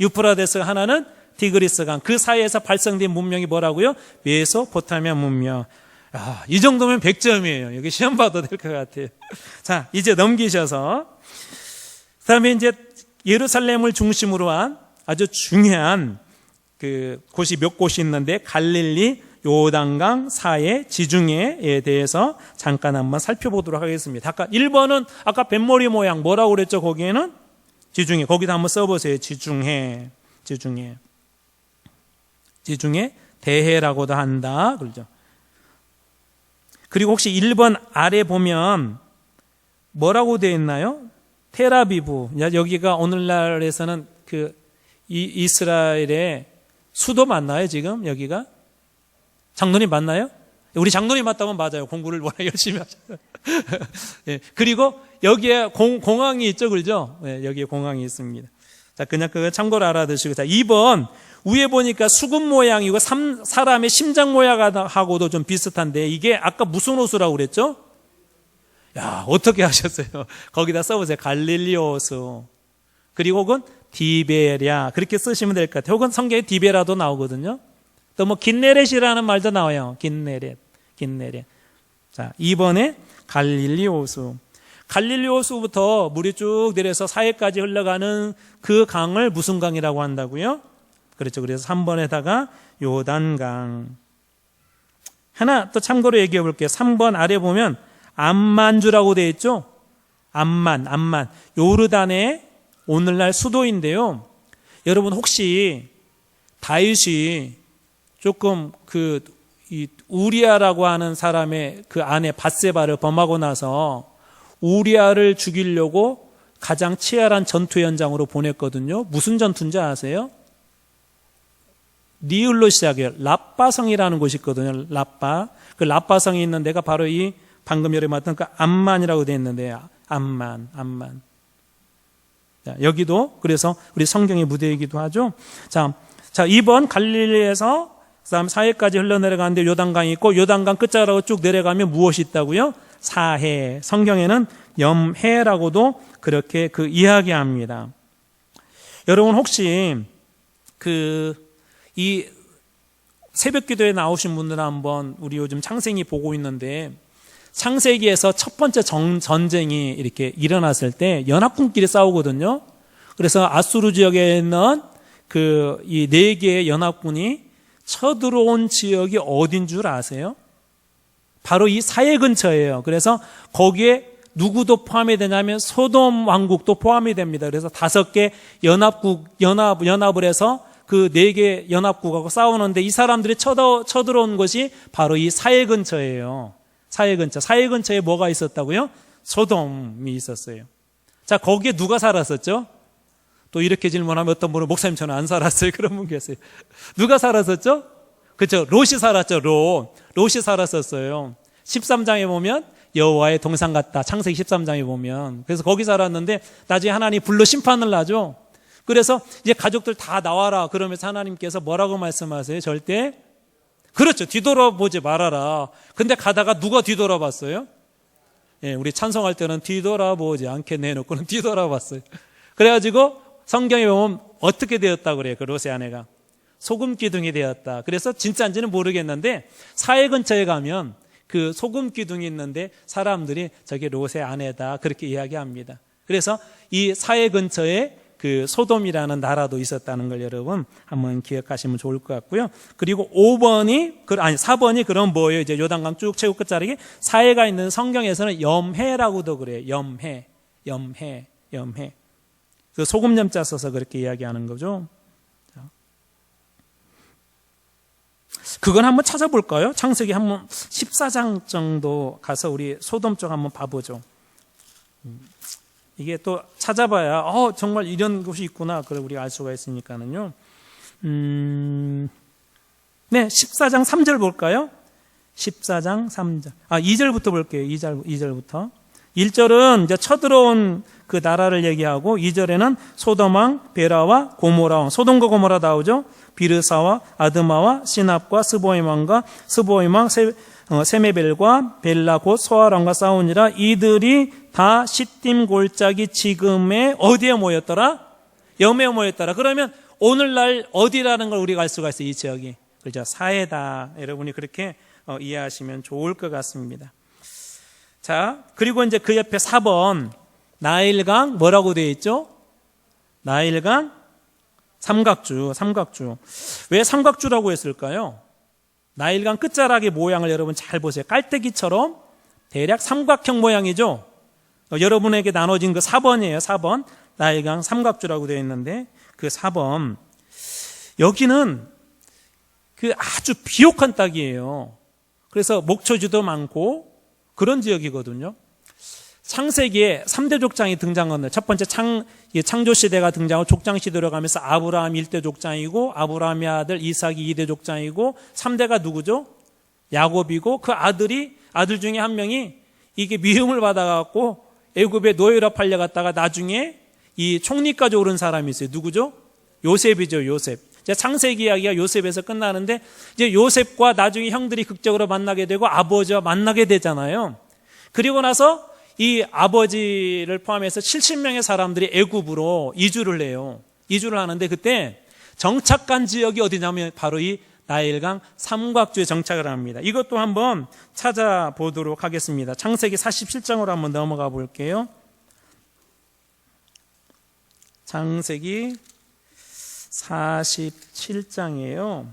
유프라데스, 하나는 티그리스강. 그 사이에서 발생된 문명이 뭐라고요? 메소포타미아 문명. 아, 이 정도면 100점이에요. 여기 시험 봐도 될 것 같아요. 자, 이제 넘기셔서 그 다음에 이제 예루살렘을 중심으로 한 아주 중요한 그 곳이 몇 곳이 있는데, 갈릴리, 요단강, 사해, 지중해에 대해서 잠깐 한번 살펴보도록 하겠습니다. 아까 1번은 아까 뱃머리 모양 뭐라고 그랬죠? 거기에는 지중해. 거기다 한번 써보세요. 지중해 대해라고도 한다. 그러죠. 그리고 혹시 1번 아래 보면 뭐라고 되어 있나요? 텔아비브. 여기가 오늘날에서는 그 이스라엘의 수도 맞나요? 지금 여기가? 장로님 맞나요? 우리 장로님 맞다면 맞아요. 공부를 워낙 열심히 하셔서. 예, 그리고 여기에 공항이 있죠, 그렇죠? 예, 여기에 공항이 있습니다. 자, 그냥 그거 참고로 알아두시고. 자, 2번 위에 보니까 수금 모양이고 사람의 심장 모양하고도 좀 비슷한데, 이게 아까 무슨 호수라고 그랬죠? 야, 어떻게 하셨어요? 거기다 써보세요. 갈릴리 호수. 그리고 혹은 디베랴, 그렇게 쓰시면 될 것 같아요. 혹은 성경에 디베라도 나오거든요. 또 뭐 긴네렛이라는 말도 나와요. 긴네렛. 자, 2번에 갈릴리 호수. 갈릴리 호수부터 물이 쭉 내려서 사해까지 흘러가는 그 강을 무슨 강이라고 한다고요? 그렇죠. 그래서 3번에다가 요단강. 하나 또 참고로 얘기해 볼게요. 3번 아래 보면 암만주라고 되어 있죠? 암만. 요르단의 오늘날 수도인데요. 여러분 혹시 다윗이 조금 이 우리아라고 하는 사람의 그 아내 밧세바를 범하고 나서 우리아를 죽이려고 가장 치열한 전투 현장으로 보냈거든요. 무슨 전투인지 아세요? 니을로 시작해요. 라빠성이라는 곳이 있거든요. 라빠. 그 라빠성이 있는 데가 바로 이 방금 여러분 말했던 그 암만이라고 되어 있는데, 암만. 자, 여기도 그래서 우리 성경의 무대이기도 하죠. 자, 2번 갈릴리에서 그다음 사해까지 흘러내려가는데 요단강이 있고, 요단강 끝자락으로 쭉 내려가면 무엇이 있다고요? 사해. 성경에는 염해라고도 그렇게 이야기합니다. 여러분 혹시 이 새벽기도에 나오신 분들은 한번 우리 요즘 창세기 보고 있는데, 창세기에서 첫 번째 전쟁이 이렇게 일어났을 때 연합군끼리 싸우거든요. 그래서 아수르 지역에 있는 이 4개의 연합군이 쳐들어온 지역이 어딘 줄 아세요? 바로 이 사해 근처예요. 그래서 거기에 누구도 포함이 되냐면 소돔 왕국도 포함이 됩니다. 그래서 5개 연합을 해서 그 4개 연합국하고 싸우는데, 이 사람들이 쳐들어온 것이 바로 이 사해 근처예요. 사해 근처에 뭐가 있었다고요? 소돔이 있었어요. 자, 거기에 누가 살았었죠? 또 이렇게 질문하면 어떤 분은 목사님 저는 안 살았어요. 그런 분 계세요. 누가 살았었죠? 그렇죠. 롯이 살았죠. 롯이 살았었어요. 13장에 보면 여호와의 동상 같다. 창세기 13장에 보면. 그래서 거기 살았는데 나중에 하나님 불러 심판을 하죠. 그래서 이제 가족들 다 나와라 그러면서 하나님께서 뭐라고 말씀하세요? 절대, 그렇죠, 뒤돌아보지 말아라. 근데 가다가 누가 뒤돌아봤어요? 예, 우리 찬송할 때는 뒤돌아보지 않게 내놓고는 뒤돌아봤어요. 그래가지고 성경에 보면 어떻게 되었다고 그래요? 그 롯의 아내가 소금 기둥이 되었다. 그래서 진짜인지는 모르겠는데 사해 근처에 가면 그 소금 기둥이 있는데 사람들이 저게 롯의 아내다 그렇게 이야기합니다. 그래서 이 사해 근처에 그 소돔이라는 나라도 있었다는 걸 여러분 한번 기억하시면 좋을 것 같고요. 그리고 4번이 그럼 뭐예요? 이제 요단강 쭉 최고 끝자락에 사해가 있는 성경에서는 염해라고도 그래요. 염해. 그 소금 염자 써서 그렇게 이야기하는 거죠. 그건 한번 찾아볼까요? 창세기 한번 14장 정도 가서 우리 소돔 쪽 한번 봐보죠. 이게 또 찾아봐야 정말 이런 곳이 있구나 그걸 우리가 알 수가 있으니까는요. 네, 14장 3절 볼까요? 14장 3절. 2절부터 볼게요. 2절부터. 1절은 이제 쳐들어온 그 나라를 얘기하고 2절에는 소돔왕, 베라와 고모라왕, 소돔과 고모라 나오죠. 비르사와 아드마와 시납과 스보임왕과 스보임왕 세메벨과 벨라 곧 소아랑과 싸우니라. 이들이 다 시딤 골짜기 지금의 어디에 모였더라? 염에 모였더라. 그러면 오늘날 어디라는 걸 우리가 알 수가 있어요. 이 지역이. 그렇죠. 사해다. 여러분이 그렇게 이해하시면 좋을 것 같습니다. 자, 그리고 이제 그 옆에 4번 나일강 뭐라고 되어 있죠? 나일강 삼각주. 왜 삼각주라고 했을까요? 나일강 끝자락의 모양을 여러분 잘 보세요. 깔때기처럼 대략 삼각형 모양이죠. 여러분에게 나눠진 그 4번이에요. 4번 나일강 삼각주라고 되어 있는데 그 4번 여기는 그 아주 비옥한 땅이에요. 그래서 목초지도 많고 그런 지역이거든요. 창세기에 3대 족장이 등장하는데 첫 번째 창조 시대가 등장하고 족장 시대로 가면서 아브라함 1대 족장이고 아브라함의 아들 이삭이 2대 족장이고 3대가 누구죠? 야곱이고 그 아들 중에 한 명이 이게 미움을 받아갖고 애굽에 노예로 팔려갔다가 나중에 이 총리까지 오른 사람이 있어요. 누구죠? 요셉이죠. 요셉. 창세기 이야기가 요셉에서 끝나는데 이제 요셉과 나중에 형들이 극적으로 만나게 되고 아버지와 만나게 되잖아요. 그리고 나서 이 아버지를 포함해서 70명의 사람들이 애굽으로 이주를 해요. 이주를 하는데 그때 정착한 지역이 어디냐면 바로 이 나일강 삼각주에 정착을 합니다. 이것도 한번 찾아보도록 하겠습니다. 창세기 47장으로 한번 넘어가 볼게요. 창세기 47장이에요.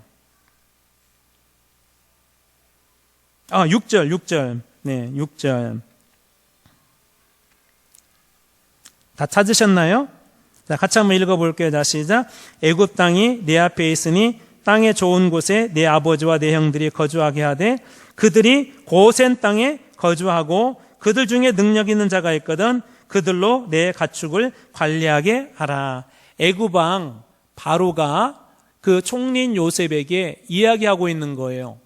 6절. 네, 6절. 다 찾으셨나요? 자, 같이 한번 읽어볼게요. 자, 시작. 애굽 땅이 내 앞에 있으니 땅의 좋은 곳에 내 아버지와 내 형들이 거주하게 하되 그들이 고센 땅에 거주하고 그들 중에 능력 있는 자가 있거든 그들로 내 가축을 관리하게 하라. 애굽 왕 바로가 그 총리인 요셉에게 이야기하고 있는 거예요.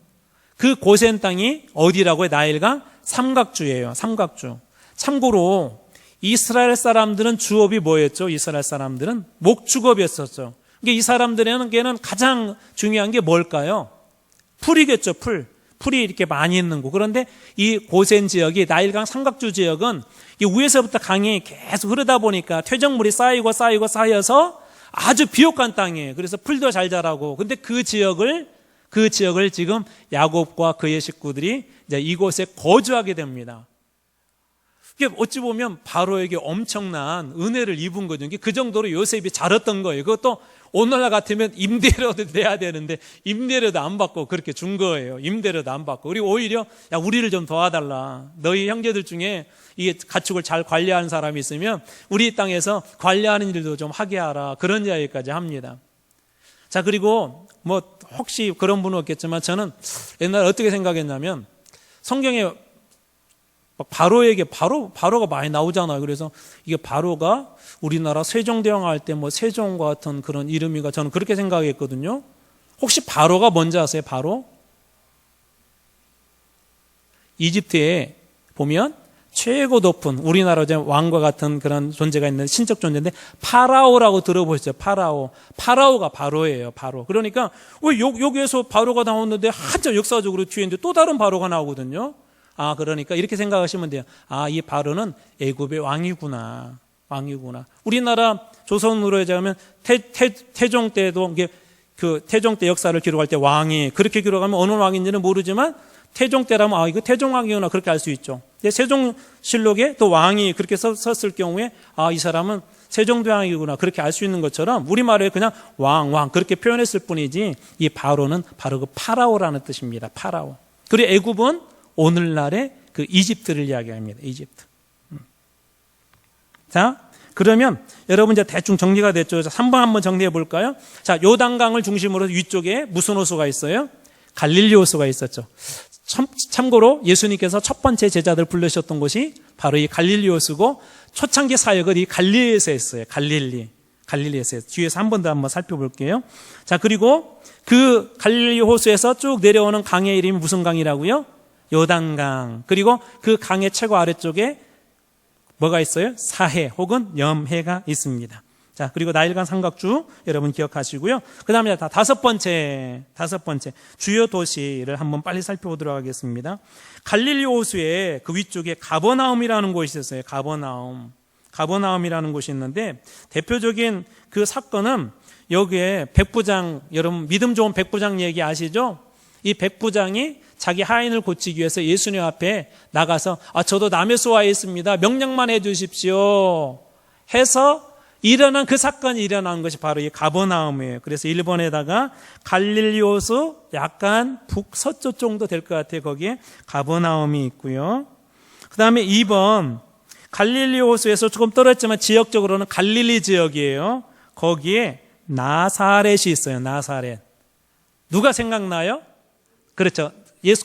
그 고센 땅이 어디라고요? 나일강 삼각주예요. 삼각주. 참고로 이스라엘 사람들은 주업이 뭐였죠? 이스라엘 사람들은 목축업이었었죠. 이 사람들에게는 가장 중요한 게 뭘까요? 풀이겠죠. 풀이 이렇게 많이 있는 곳. 그런데 이 고센 지역이 나일강 삼각주 지역은 이 위에서부터 강이 계속 흐르다 보니까 퇴적물이 쌓여서 아주 비옥한 땅이에요. 그래서 풀도 잘 자라고. 근데 그 지역을 지금 야곱과 그의 식구들이 이제 이곳에 거주하게 됩니다. 이게 어찌 보면 바로에게 엄청난 은혜를 입은 거죠. 그 정도로 요셉이 잘했던 거예요. 그것도 오늘날 같으면 임대료도 내야 되는데 임대료도 안 받고 그렇게 준 거예요. 임대료도 안 받고. 그리고 오히려 야 우리를 좀 도와달라. 너희 형제들 중에 이 가축을 잘 관리하는 사람이 있으면 우리 땅에서 관리하는 일도 좀 하게 하라. 그런 이야기까지 합니다. 자, 그리고 뭐 혹시 그런 분은 없겠지만 저는 옛날에 어떻게 생각했냐면 성경에 바로가 많이 나오잖아요. 그래서 이게 바로가 우리나라 세종대왕 할 때 뭐 세종과 같은 그런 이름인가 저는 그렇게 생각했거든요. 혹시 바로가 뭔지 아세요? 바로? 이집트에 보면 최고 높은 우리나라 왕과 같은 그런 존재가 있는 신적 존재인데 파라오라고 들어보셨죠? 파라오가 바로예요. 바로. 그러니까 왜 여기에서 바로가 나오는데 한참 역사적으로 뒤에 있는데 또 다른 바로가 나오거든요. 그러니까 이렇게 생각하시면 돼요. 이 바로는 애굽의 왕이구나. 우리나라 조선으로 얘기하면 태종 때도 그 태종 때 역사를 기록할 때 왕이 그렇게 기록하면 어느 왕인지는 모르지만 태종 때라면 이거 태종 왕이구나 그렇게 알 수 있죠. 근데 세종실록에 또 왕이 그렇게 썼을 경우에 이 사람은 세종대왕이구나 그렇게 알 수 있는 것처럼 우리말에 그냥 왕 그렇게 표현했을 뿐이지 이 바로는 바로 그 파라오라는 뜻입니다. 파라오. 그리고 애굽은 오늘날의 그 이집트를 이야기합니다. 이집트. 자, 그러면 여러분 이제 대충 정리가 됐죠. 3번 한번 정리해 볼까요? 자, 요단강을 중심으로 위쪽에 무슨 호수가 있어요? 갈릴리 호수가 있었죠. 참고로 예수님께서 첫 번째 제자들 부르셨던 곳이 바로 이 갈릴리 호수고 초창기 사역을 이 갈릴리에서 했어요. 갈릴리. 갈릴리에서 뒤에서 한 번 더 한번 살펴볼게요. 자, 그리고 그 갈릴리 호수에서 쭉 내려오는 강의 이름이 무슨 강이라고요? 요단강. 그리고 그 강의 최고 아래쪽에 뭐가 있어요? 사해 혹은 염해가 있습니다. 자, 그리고 나일강 삼각주 여러분 기억하시고요. 그 다음에 다섯 번째 주요 도시를 한번 빨리 살펴보도록 하겠습니다. 갈릴리 호수의 그 위쪽에 가버나움이라는 곳이 있었어요. 가버나움이라는 곳이 있는데 대표적인 그 사건은 여기에 백부장, 여러분 믿음 좋은 백부장 얘기 아시죠? 이 백부장이 자기 하인을 고치기 위해서 예수님 앞에 나가서 저도 남의 수하에 있습니다. 명령만 해 주십시오 해서 일어난 그 사건이 일어난 것이 바로 이 가버나움이에요. 그래서 일본에다가 갈릴리 호수 약간 북서쪽 정도 될 것 같아요. 거기에 가버나움이 있고요. 그 다음에 2번 갈릴리 호수에서 조금 떨어졌지만 지역적으로는 갈릴리 지역이에요. 거기에 나사렛이 있어요. 나사렛. 누가 생각나요? 그렇죠.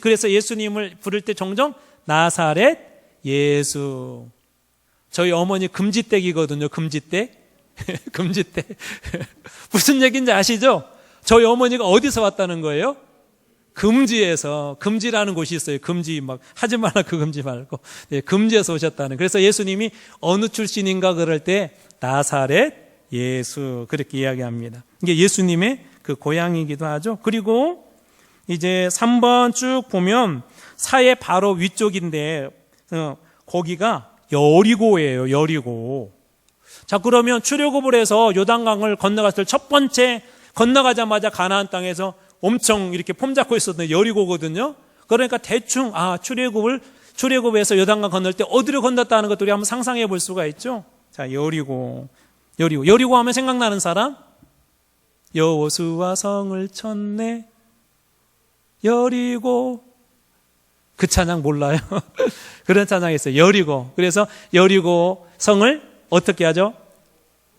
그래서 예수님을 부를 때 종종 나사렛 예수. 저희 어머니 금지댁이거든요. 금지댁. 금지댁. 무슨 얘기인지 아시죠? 저희 어머니가 어디서 왔다는 거예요? 금지에서. 금지라는 곳이 있어요. 금지 막 하지 마라 그 금지 말고. 네, 금지에서 오셨다는. 그래서 예수님이 어느 출신인가 그럴 때 나사렛 예수 그렇게 이야기합니다. 이게 예수님의 그 고향이기도 하죠. 그리고 이제 3번 쭉 보면 사해 바로 위쪽인데 거기가 여리고예요. 여리고. 자, 그러면 출애굽을 해서 요단강을 건너갔을 때 첫 번째 건너가자마자 가나안 땅에서 엄청 이렇게 폼 잡고 있었던 여리고거든요. 그러니까 대충 출애굽에서 요단강 건널 때 어디로 건넜다는 것도 우리 한번 상상해 볼 수가 있죠. 자, 여리고 하면 생각나는 사람? 여호수아 성을 쳤네 여리고. 그 찬양 몰라요? 그런 찬양이 있어요. 여리고. 그래서 여리고 성을 어떻게 하죠?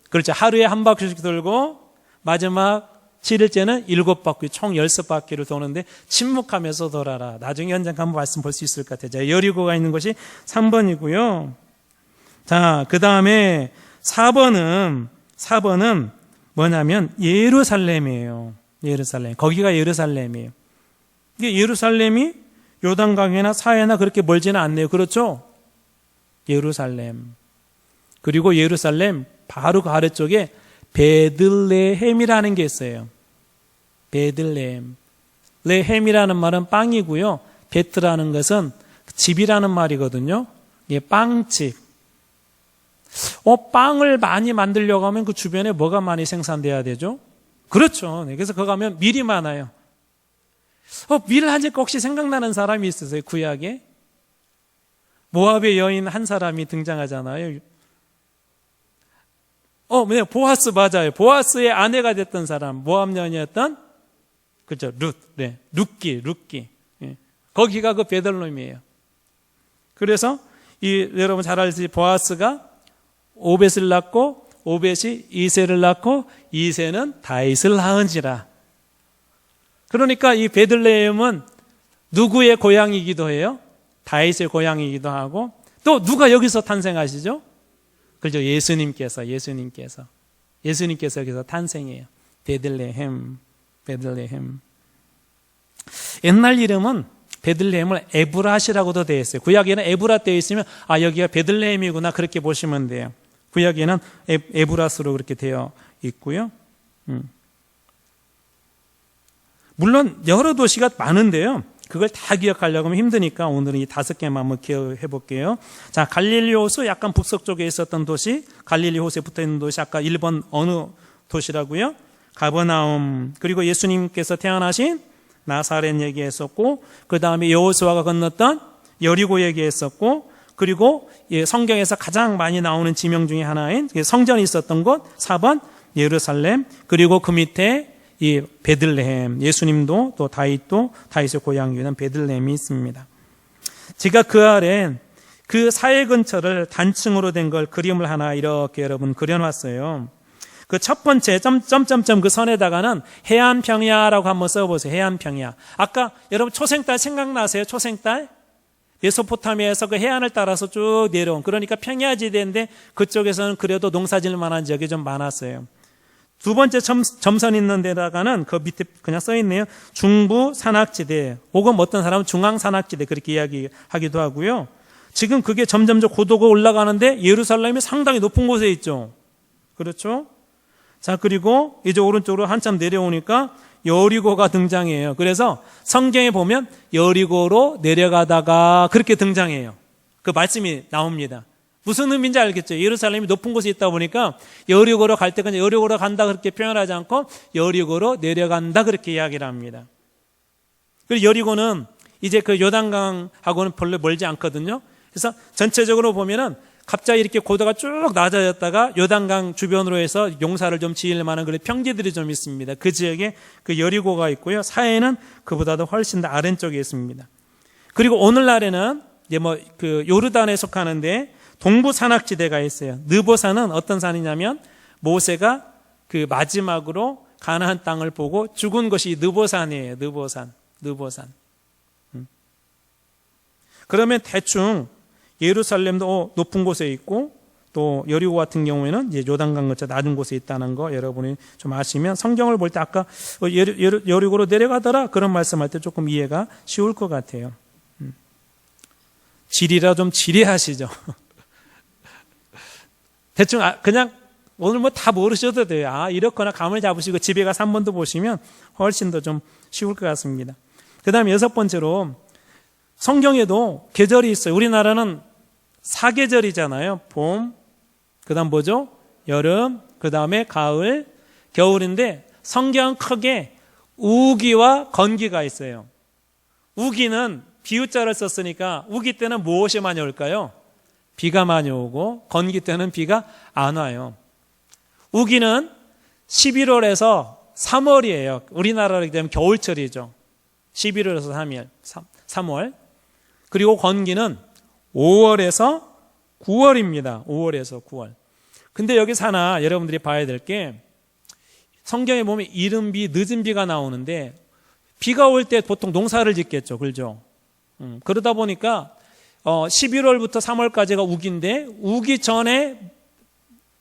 그렇죠. 하루에 한 바퀴씩 돌고 마지막 7일째는 7바퀴, 총 10바퀴를 도는데 침묵하면서 돌아라. 나중에 현장 한번 말씀 볼 수 있을 것 같아요. 자, 여리고가 있는 것이 3번이고요. 자, 그 다음에 4번은 뭐냐면 예루살렘이에요. 예루살렘. 거기가 예루살렘이에요. 이게 예루살렘이 요단강이나 사해나 그렇게 멀지는 않네요. 그렇죠? 예루살렘. 그리고 예루살렘 바로 그 아래쪽에 베들레헴이라는 게 있어요. 베들레헴. 레헴이라는 말은 빵이고요. 베트라는 것은 집이라는 말이거든요. 이게 빵집. 빵을 많이 만들려고 하면 그 주변에 뭐가 많이 생산돼야 되죠? 그렇죠. 그래서 거기 가면 밀이 많아요. 밀 하니까 혹시 생각나는 사람이 있으세요? 구약에? 모압의 여인 한 사람이 등장하잖아요. 네, 보아스 맞아요. 보아스의 아내가 됐던 사람, 모압 여인이었던, 그렇죠, 룻, 네, 룻기. 예. 거기가 그 베들레헴이에요. 그래서 여러분 잘 알듯이 보아스가 오벳을 낳고, 오벳이 이새를 낳고, 이새는 다윗을 낳은지라. 그러니까 이 베들레헴은 누구의 고향이기도 해요? 다윗의 고향이기도 하고, 또 누가 여기서 탄생하시죠? 그렇죠. 예수님께서 여기서 탄생해요. 베들레헴. 옛날 이름은 베들레헴을 에브라시라고도 되어 있어요. 구약에는 에브라 되어 있으면 여기가 베들레헴이구나 그렇게 보시면 돼요. 구약에는 에브라스로 그렇게 되어 있고요. 물론 여러 도시가 많은데요. 그걸 다 기억하려고 하면 힘드니까 오늘은 이 5개만 한번 기억해 볼게요. 자, 갈릴리 호수 약간 북서쪽에 있었던 도시, 갈릴리 호수에 붙어있는 도시, 아까 1번 어느 도시라고요? 가버나움. 그리고 예수님께서 태어나신 나사렛 얘기했었고, 그 다음에 여호수아가 건넜던 여리고 얘기했었고, 그리고 성경에서 가장 많이 나오는 지명 중에 하나인 성전이 있었던 곳 4번 예루살렘, 그리고 그 밑에 이 베들레헴, 예수님도 또 다윗의 고향이던 베들레헴이 있습니다. 제가 그 아래 그 사해 근처를 단층으로 된 걸 그림을 하나 이렇게 여러분 그려놨어요. 그 첫 번째 점점점 그 선에다가는 해안평야라고 한번 써보세요. 해안평야. 아까 여러분 초생딸 생각나세요? 초생딸? 메소포타미아에서 그 해안을 따라서 쭉 내려온, 그러니까 평야지대인데 그쪽에서는 그래도 농사질 만한 지역이 좀 많았어요. 두 번째 점선 있는 데다가는 그 밑에 그냥 써 있네요. 중부 산악지대, 혹은 어떤 사람은 중앙 산악지대 그렇게 이야기하기도 하고요. 지금 그게 점점점 고도가 올라가는데 예루살렘이 상당히 높은 곳에 있죠. 그렇죠? 자, 그리고 이제 오른쪽으로 한참 내려오니까 여리고가 등장해요. 그래서 성경에 보면 여리고로 내려가다가 그렇게 등장해요. 그 말씀이 나옵니다. 무슨 의미인지 알겠죠? 예루살렘이 높은 곳에 있다 보니까 여리고로 갈 때 그냥 여리고로 간다 그렇게 표현하지 않고 여리고로 내려간다 그렇게 이야기를 합니다. 그리고 여리고는 이제 그 요단강하고는 별로 멀지 않거든요. 그래서 전체적으로 보면은 갑자기 이렇게 고도가 쭉 낮아졌다가 요단강 주변으로 해서 용사를 좀 지을 만한 그런 평지들이 좀 있습니다. 그 지역에 그 여리고가 있고요. 사해는 그보다도 훨씬 더 아래쪽에 있습니다. 그리고 오늘날에는 이제 뭐 그 요르단에 속하는데 동부 산악지대가 있어요. 느보산은 어떤 산이냐면 모세가 그 마지막으로 가나안 땅을 보고 죽은 것이 느보산이에요. 느보산. 그러면 대충 예루살렘도 높은 곳에 있고 또 여리고 같은 경우에는 이제 요단강 근처 낮은 곳에 있다는 거 여러분이 좀 아시면 성경을 볼 때 아까 여리고로 내려가더라 그런 말씀할 때 조금 이해가 쉬울 것 같아요. 지리라 좀 지리하시죠. 대충 그냥 오늘 뭐 다 모르셔도 돼요. 이렇거나 감을 잡으시고 집에 가서 한 번 더 보시면 훨씬 더 좀 쉬울 것 같습니다. 그 다음에 여섯 번째로 성경에도 계절이 있어요. 우리나라는 사계절이잖아요. 봄, 그 다음 뭐죠? 여름, 그 다음에 가을, 겨울인데 성경은 크게 우기와 건기가 있어요. 우기는 비유자를 썼으니까 우기 때는 무엇이 많이 올까요? 비가 많이 오고 건기 때는 비가 안 와요. 우기는 11월에서 3월이에요. 우리나라로 되면 겨울철이죠. 11월에서 3월. 그리고 건기는 5월에서 9월입니다. 5월에서 9월. 근데 여기서 하나 여러분들이 봐야 될 게 성경에 보면 이른 비, 늦은 비가 나오는데 비가 올 때 보통 농사를 짓겠죠. 그렇죠? 그러다 보니까 11월부터 3월까지가 우기인데 우기 전에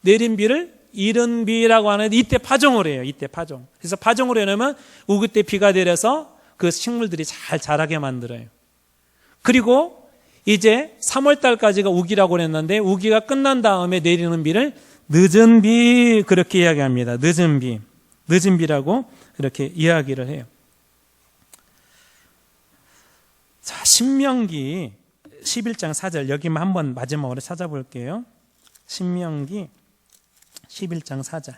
내린 비를 이른 비라고 하는데 이때 파종을 해요. 이때 파종. 그래서 파종을 해놓으면 우기 때 비가 내려서 그 식물들이 잘 자라게 만들어요. 그리고 이제 3월 달까지가 우기라고 했는데 우기가 끝난 다음에 내리는 비를 늦은 비 그렇게 이야기합니다. 늦은 비라고 그렇게 이야기를 해요. 자, 신명기 11장 4절 여기만 한번 마지막으로 찾아볼게요. 신명기 11장 4절.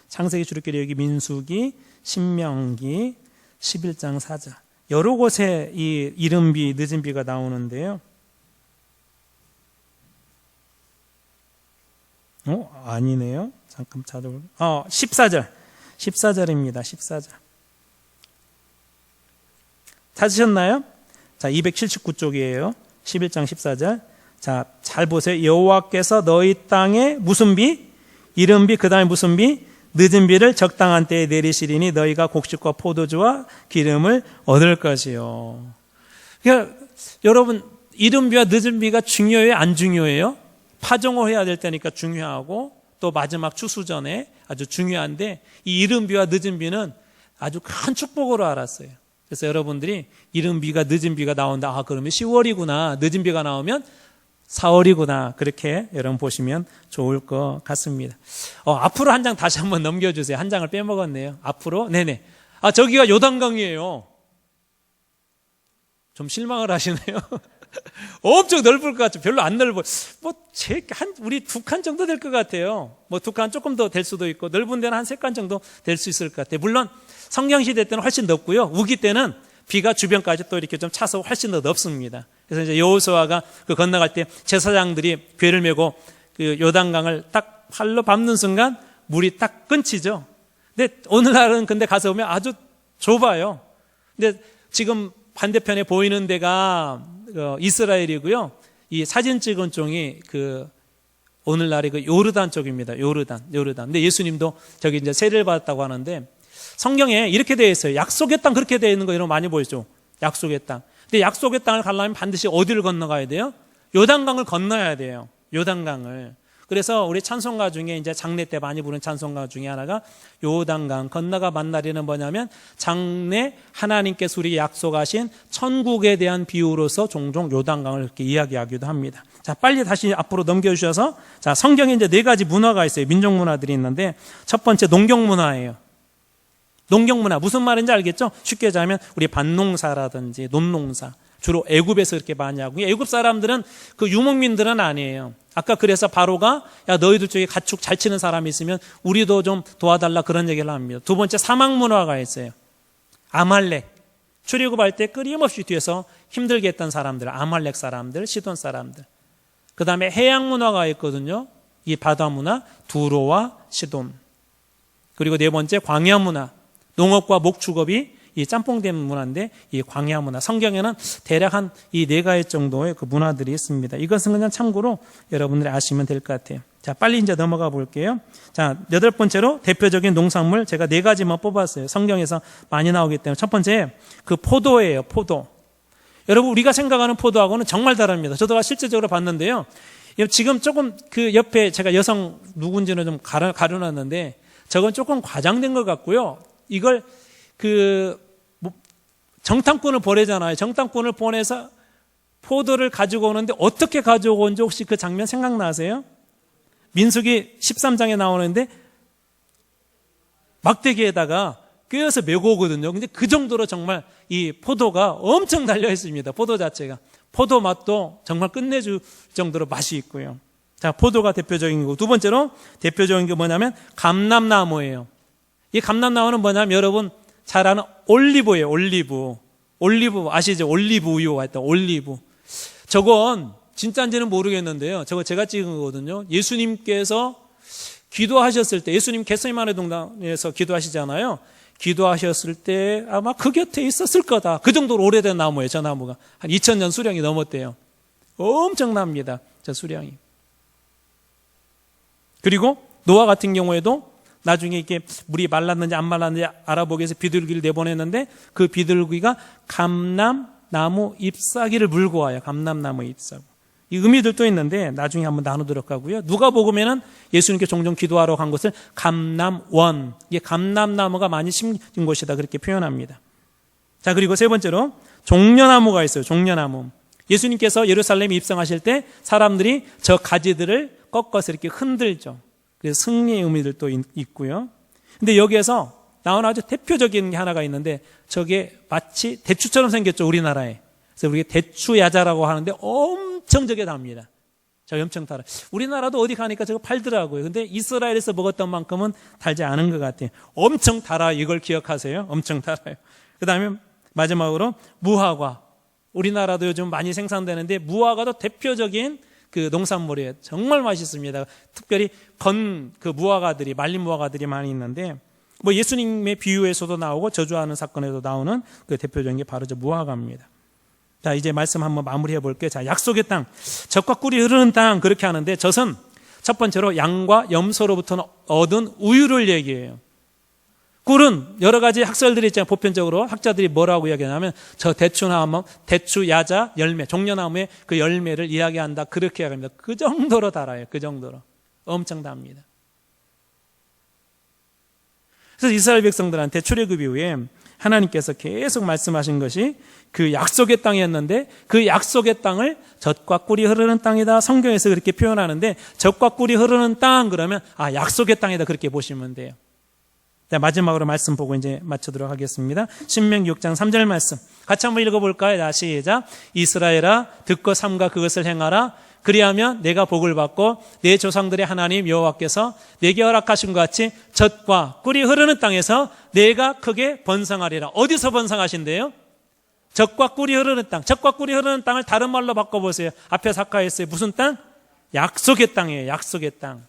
창세기, 주lu기리, 여기 민수기, 신명기 11장 4절. 여러 곳에 이 이른 비, 늦은 비가 나오는데요. 아니네요. 잠깐 찾아볼게요. 14절. 14절입니다. 14절. 찾으셨나요? 자, 279쪽이에요. 11장 14절. 자, 잘 보세요. 여호와께서 너희 땅에 무슨 비? 이른 비, 그 다음에 무슨 비? 늦은 비를 적당한 때에 내리시리니 너희가 곡식과 포도주와 기름을 얻을 것이요. 그러니까 여러분, 이른 비와 늦은 비가 중요해요? 안 중요해요? 파종을 해야 될 때니까 중요하고 또 마지막 추수 전에 아주 중요한데 이 이른 비와 늦은 비는 아주 큰 축복으로 알았어요. 그래서 여러분들이 이른 비가 늦은 비가 나온다. 그러면 10월이구나. 늦은 비가 나오면 4월이구나. 그렇게 여러분 보시면 좋을 것 같습니다. 앞으로 한 장 다시 한번 넘겨주세요. 한 장을 빼먹었네요. 앞으로. 네네. 저기가 요단강이에요. 좀 실망을 하시네요. 엄청 넓을 것 같죠. 별로 안 넓어. 우리 2칸 정도 될 것 같아요. 2칸 조금 더 될 수도 있고, 넓은 데는 한 3칸 정도 될 수 있을 것 같아요. 물론, 성경시대 때는 훨씬 넓고요. 우기 때는 비가 주변까지 또 이렇게 좀 차서 훨씬 더 넓습니다. 그래서 이제 여호수아가 그 건너갈 때 제사장들이 궤를 메고 그 요단강을 딱 팔로 밟는 순간 물이 딱 끊치죠. 근데 오늘날은 근데 가서 보면 아주 좁아요. 근데 지금 반대편에 보이는 데가 이스라엘이고요. 이 사진 찍은 쪽이 오늘날의 요르단 쪽입니다. 요르단. 근데 예수님도 저기 이제 세례를 받았다고 하는데 성경에 이렇게 되어 있어요. 약속의 땅 그렇게 되어 있는 거 이런 거 많이 보이죠. 약속의 땅. 근데 약속의 땅을 가려면 반드시 어디를 건너가야 돼요? 요단강을 건너야 돼요. 요단강을. 그래서 우리 찬송가 중에 이제 장례 때 많이 부르는 찬송가 중에 하나가 요단강 건너가 만나리는 뭐냐면 장래 하나님께서 우리 약속하신 천국에 대한 비유로서 종종 요단강을 이렇게 이야기하기도 합니다. 자, 빨리 다시 앞으로 넘겨주셔서 자, 성경에 이제 4가지 문화가 있어요. 민족 문화들이 있는데 첫 번째 농경 문화예요. 농경 문화 무슨 말인지 알겠죠? 쉽게 얘기하면 우리 밭농사라든지 논농사 주로 애굽에서 이렇게 많이 하고 애굽 사람들은 그 유목민들은 아니에요. 아까 그래서 바로가 야 너희들 쪽에 가축 잘 치는 사람이 있으면 우리도 좀 도와달라 그런 얘기를 합니다. 두 번째 사막 문화가 있어요. 아말렉 출애굽할 때 끊임없이 뒤에서 힘들게 했던 사람들 아말렉 사람들 시돈 사람들 그 다음에 해양 문화가 있거든요. 이 바다 문화 두로와 시돈 그리고 네 번째 광야 문화 농업과 목축업이 이 짬뽕된 문화인데 이 광야 문화 성경에는 대략 한 이 4가지 정도의 그 문화들이 있습니다. 이것은 그냥 참고로 여러분들이 아시면 될 것 같아요. 자, 빨리 이제 넘어가 볼게요. 자, 8번째로 대표적인 농산물 제가 4가지만 뽑았어요. 성경에서 많이 나오기 때문에 첫 번째 그 포도예요. 포도. 여러분 우리가 생각하는 포도하고는 정말 다릅니다. 저도 실제적으로 봤는데요. 지금 조금 그 옆에 제가 여성 누군지는 좀 가려놨는데 저건 조금 과장된 것 같고요. 이걸 정탐꾼을 보내잖아요. 정탐꾼을 보내서 포도를 가지고 오는데 어떻게 가지고 온지 혹시 그 장면 생각나세요? 민수기 13장에 나오는데 막대기에다가 꿰어서 메고 오거든요. 근데 그 정도로 정말 이 포도가 엄청 달려 있습니다. 포도 자체가. 포도 맛도 정말 끝내줄 정도로 맛이 있고요. 자, 포도가 대표적인 거고 두 번째로 대표적인 게 뭐냐면 감람나무예요. 이 감람나무는 뭐냐면 여러분 잘 아는 올리브예요. 올리브 아시죠? 올리브 우유 했던 올리브. 저건 진짜인지는 모르겠는데요. 저거 제가 찍은 거거든요. 예수님께서 기도하셨을 때 예수님 겟세마네 동산에서 기도하시잖아요. 기도하셨을 때 아마 그 곁에 있었을 거다. 그 정도로 오래된 나무예요. 저 나무가 한 2000년 수령이 넘었대요. 엄청납니다. 저 수령이. 그리고 노아 같은 경우에도 나중에 이렇게 물이 말랐는지 안 말랐는지 알아보기 위해서 비둘기를 내보냈는데 그 비둘기가 감람나무 잎사귀를 물고 와요. 감람나무 잎사귀. 이 의미들도 있는데 나중에 한번 나누도록 하고요. 누가복음에는 예수님께 종종 기도하러 간 곳을 감람원, 이게 감람나무가 많이 심긴 곳이다 그렇게 표현합니다. 자, 그리고 세 번째로 종려나무가 있어요. 종려나무. 예수님께서 예루살렘에 입성하실 때 사람들이 저 가지들을 꺾어서 이렇게 흔들죠. 그래서 승리의 의미들도 있고요. 근데 여기에서 나온 아주 대표적인 게 하나가 있는데 저게 마치 대추처럼 생겼죠. 우리나라에. 그래서 우리가 대추야자라고 하는데 엄청 저게 답니다. 저 엄청 달아요. 우리나라도 어디 가니까 저거 팔더라고요. 근데 이스라엘에서 먹었던 만큼은 달지 않은 것 같아요. 엄청 달아. 이걸 기억하세요. 엄청 달아요. 그 다음에 마지막으로 무화과. 우리나라도 요즘 많이 생산되는데 무화과도 대표적인 그 농산물이에요. 정말 맛있습니다. 특별히 그 무화과들이 말린 무화과들이 많이 있는데 뭐 예수님의 비유에서도 나오고 저주하는 사건에도 나오는 그 대표적인 게 바로 저 무화과입니다. 자, 이제 말씀 한번 마무리해 볼게요. 자, 약속의 땅, 젖과 꿀이 흐르는 땅 그렇게 하는데 젖은 첫 번째로 양과 염소로부터 얻은 우유를 얘기해요. 꿀은 여러 가지 학설들이 있잖아요. 보편적으로 학자들이 뭐라고 이야기하냐면 저 대추나무, 대추야자 열매, 종려나무의 그 열매를 이야기한다. 그렇게 이야기합니다. 그 정도로 달아요. 그 정도로. 엄청 답니다. 그래서 이스라엘 백성들한테 출애굽 이후에 하나님께서 계속 말씀하신 것이 그 약속의 땅이었는데 그 약속의 땅을 젖과 꿀이 흐르는 땅이다. 성경에서 그렇게 표현하는데 젖과 꿀이 흐르는 땅 그러면 약속의 땅이다. 그렇게 보시면 돼요. 자, 마지막으로 말씀 보고 이제 마치도록 하겠습니다. 신명기 6장 3절 말씀 같이 한번 읽어볼까요? 자, 시작. 이스라엘아 듣고 삼가 그것을 행하라. 그리하면 내가 복을 받고 내 조상들의 하나님 여호와께서 내게 허락하신 것 같이 젖과 꿀이 흐르는 땅에서 내가 크게 번성하리라. 어디서 번성하신대요? 젖과 꿀이 흐르는 땅. 젖과 꿀이 흐르는 땅을 다른 말로 바꿔보세요. 앞에 사카했어요. 무슨 땅? 약속의 땅이에요. 약속의 땅.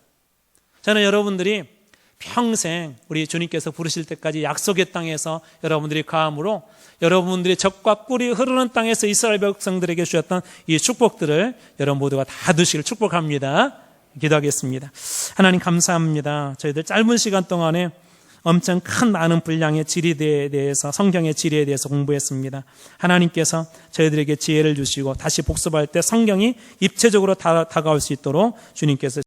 저는 여러분들이 평생 우리 주님께서 부르실 때까지 약속의 땅에서 여러분들이 거함으로 여러분들이 젖과 꿀이 흐르는 땅에서 이스라엘 백성들에게 주셨던 이 축복들을 여러분 모두가 다 누시길 축복합니다. 기도하겠습니다. 하나님 감사합니다. 저희들 짧은 시간 동안에 엄청 큰 많은 분량의 진리에 대해서, 성경의 진리에 대해서 공부했습니다. 하나님께서 저희들에게 지혜를 주시고 다시 복습할 때 성경이 입체적으로 다가올 수 있도록 주님께서